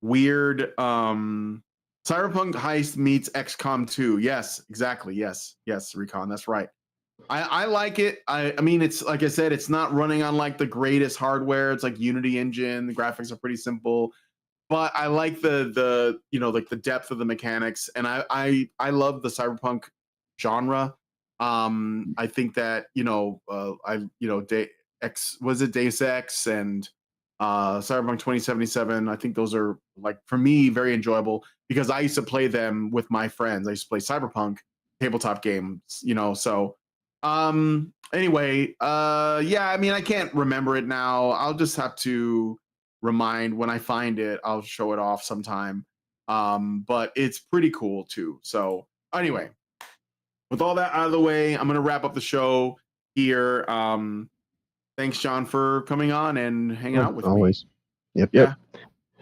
weird Cyberpunk heist meets XCOM 2. Yes, exactly. Yes, Recon, that's right. I like it. I mean, it's like I said, it's not running on like the greatest hardware. It's like Unity engine. The graphics are pretty simple, but I like the like the depth of the mechanics, and I love the cyberpunk genre. I think that Deus Ex and Cyberpunk 2077. I think those are, like, for me, very enjoyable because I used to play them with my friends. I used to play Cyberpunk tabletop games, so. Anyway, yeah, I mean, I can't remember it now. I'll just have to remind when I find it. I'll show it off sometime. But it's pretty cool too. So anyway, with all that out of the way, I'm gonna wrap up the show here. Thanks, John, for coming on and hanging out with me. Always. Yep. Yeah.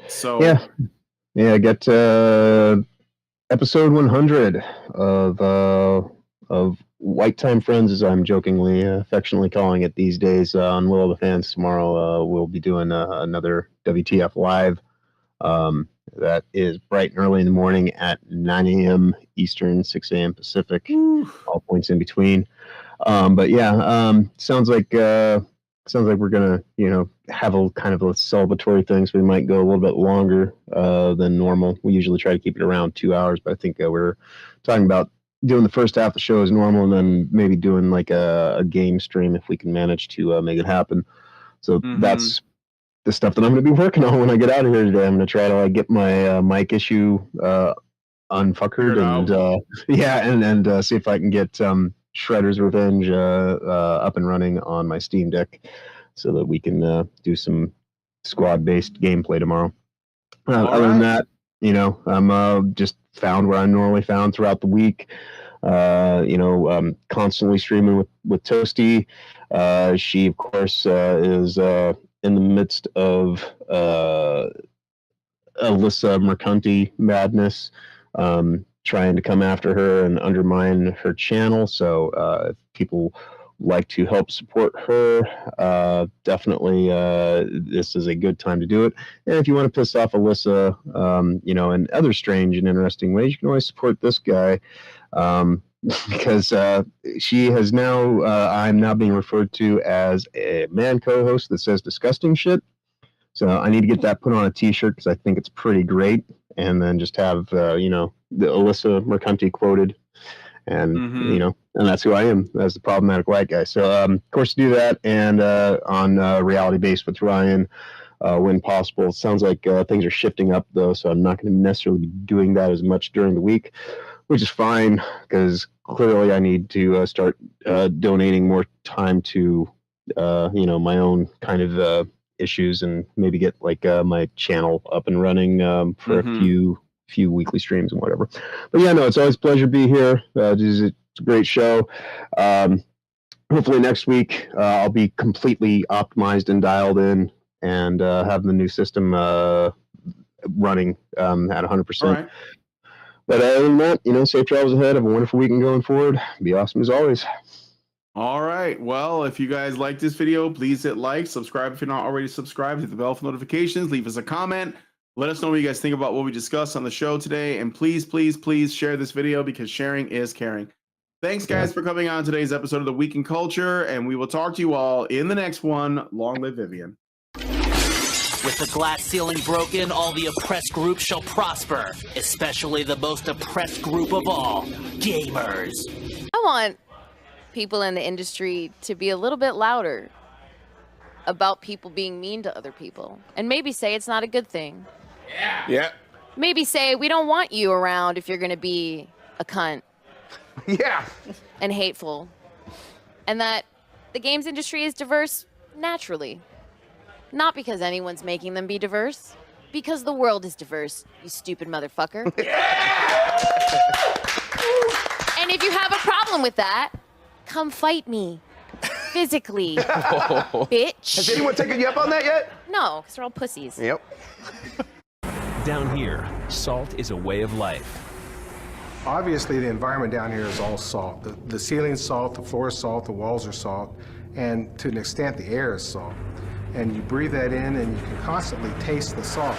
So yeah, I got episode 100 of White Time Friends, as I'm jokingly, affectionately calling it these days, on Will of the Fans. Tomorrow we'll be doing another WTF Live. That is bright and early in the morning at 9 a.m. Eastern, 6 a.m. Pacific, all points in between. But yeah, sounds like we're gonna, have a kind of a celebratory thing, so we might go a little bit longer than normal. We usually try to keep it around 2 hours, but I think we're talking about doing the first half of the show as normal, and then maybe doing like a game stream if we can manage to make it happen. So that's the stuff that I'm going to be working on when I get out of here today. I'm going to try to get my mic issue unfuckered and see if I can get Shredder's Revenge up and running on my Steam Deck, so that we can do some squad-based gameplay tomorrow. Other than that, you know, I'm just found where I'm normally found throughout the week. Constantly streaming with Toasty. She, of course, is in the midst of Alyssa Mercanti madness, trying to come after her and undermine her channel. So if people like to help support her, definitely this is a good time to do it. And if you want to piss off Alyssa, in other strange and interesting ways, you can always support this guy. Because she has now, I'm now being referred to as a man co-host that says disgusting shit. So I need to get that put on a t-shirt because I think it's pretty great. And then just have, the Alyssa Mercanti quoted. And, and that's who I am as the problematic white guy. So, of course, do that. And on Reality Based with Ryan, when possible. It sounds like things are shifting up, though, so I'm not going to necessarily be doing that as much during the week, which is fine because clearly I need to start donating more time to, my own kind of issues and maybe get like my channel up and running for a few weekly streams and whatever. But yeah, no, it's always a pleasure to be here. It's a great show. Hopefully next week I'll be completely optimized and dialed in and have the new system running at 100%. Right. But other than that, safe travels ahead. Have a wonderful weekend going forward. Be awesome as always. All right. Well, if you guys like this video, please hit like, subscribe if you're not already subscribed, hit the bell for notifications, leave us a comment. Let us know what you guys think about what we discussed on the show today. And please, please, please share this video because sharing is caring. Thanks, guys, for coming on today's episode of The Week in Culture. And we will talk to you all in the next one. Long live Vivian. With the glass ceiling broken, all the oppressed groups shall prosper, especially the most oppressed group of all, gamers. I want people in the industry to be a little bit louder about people being mean to other people. And maybe say it's not a good thing. Yeah. Maybe say we don't want you around if you're going to be a cunt. Yeah. And hateful. And that the games industry is diverse naturally. Not because anyone's making them be diverse. Because the world is diverse, you stupid motherfucker. And if you have a problem with that, come fight me. Physically. Bitch. Has anyone taken you up on that yet? No, because they're all pussies. Yep. Down here, salt is a way of life. Obviously, the environment down here is all salt. The ceiling's salt, the floor is salt, the walls are salt, and to an extent, the air is salt. And you breathe that in, and you can constantly taste the salt.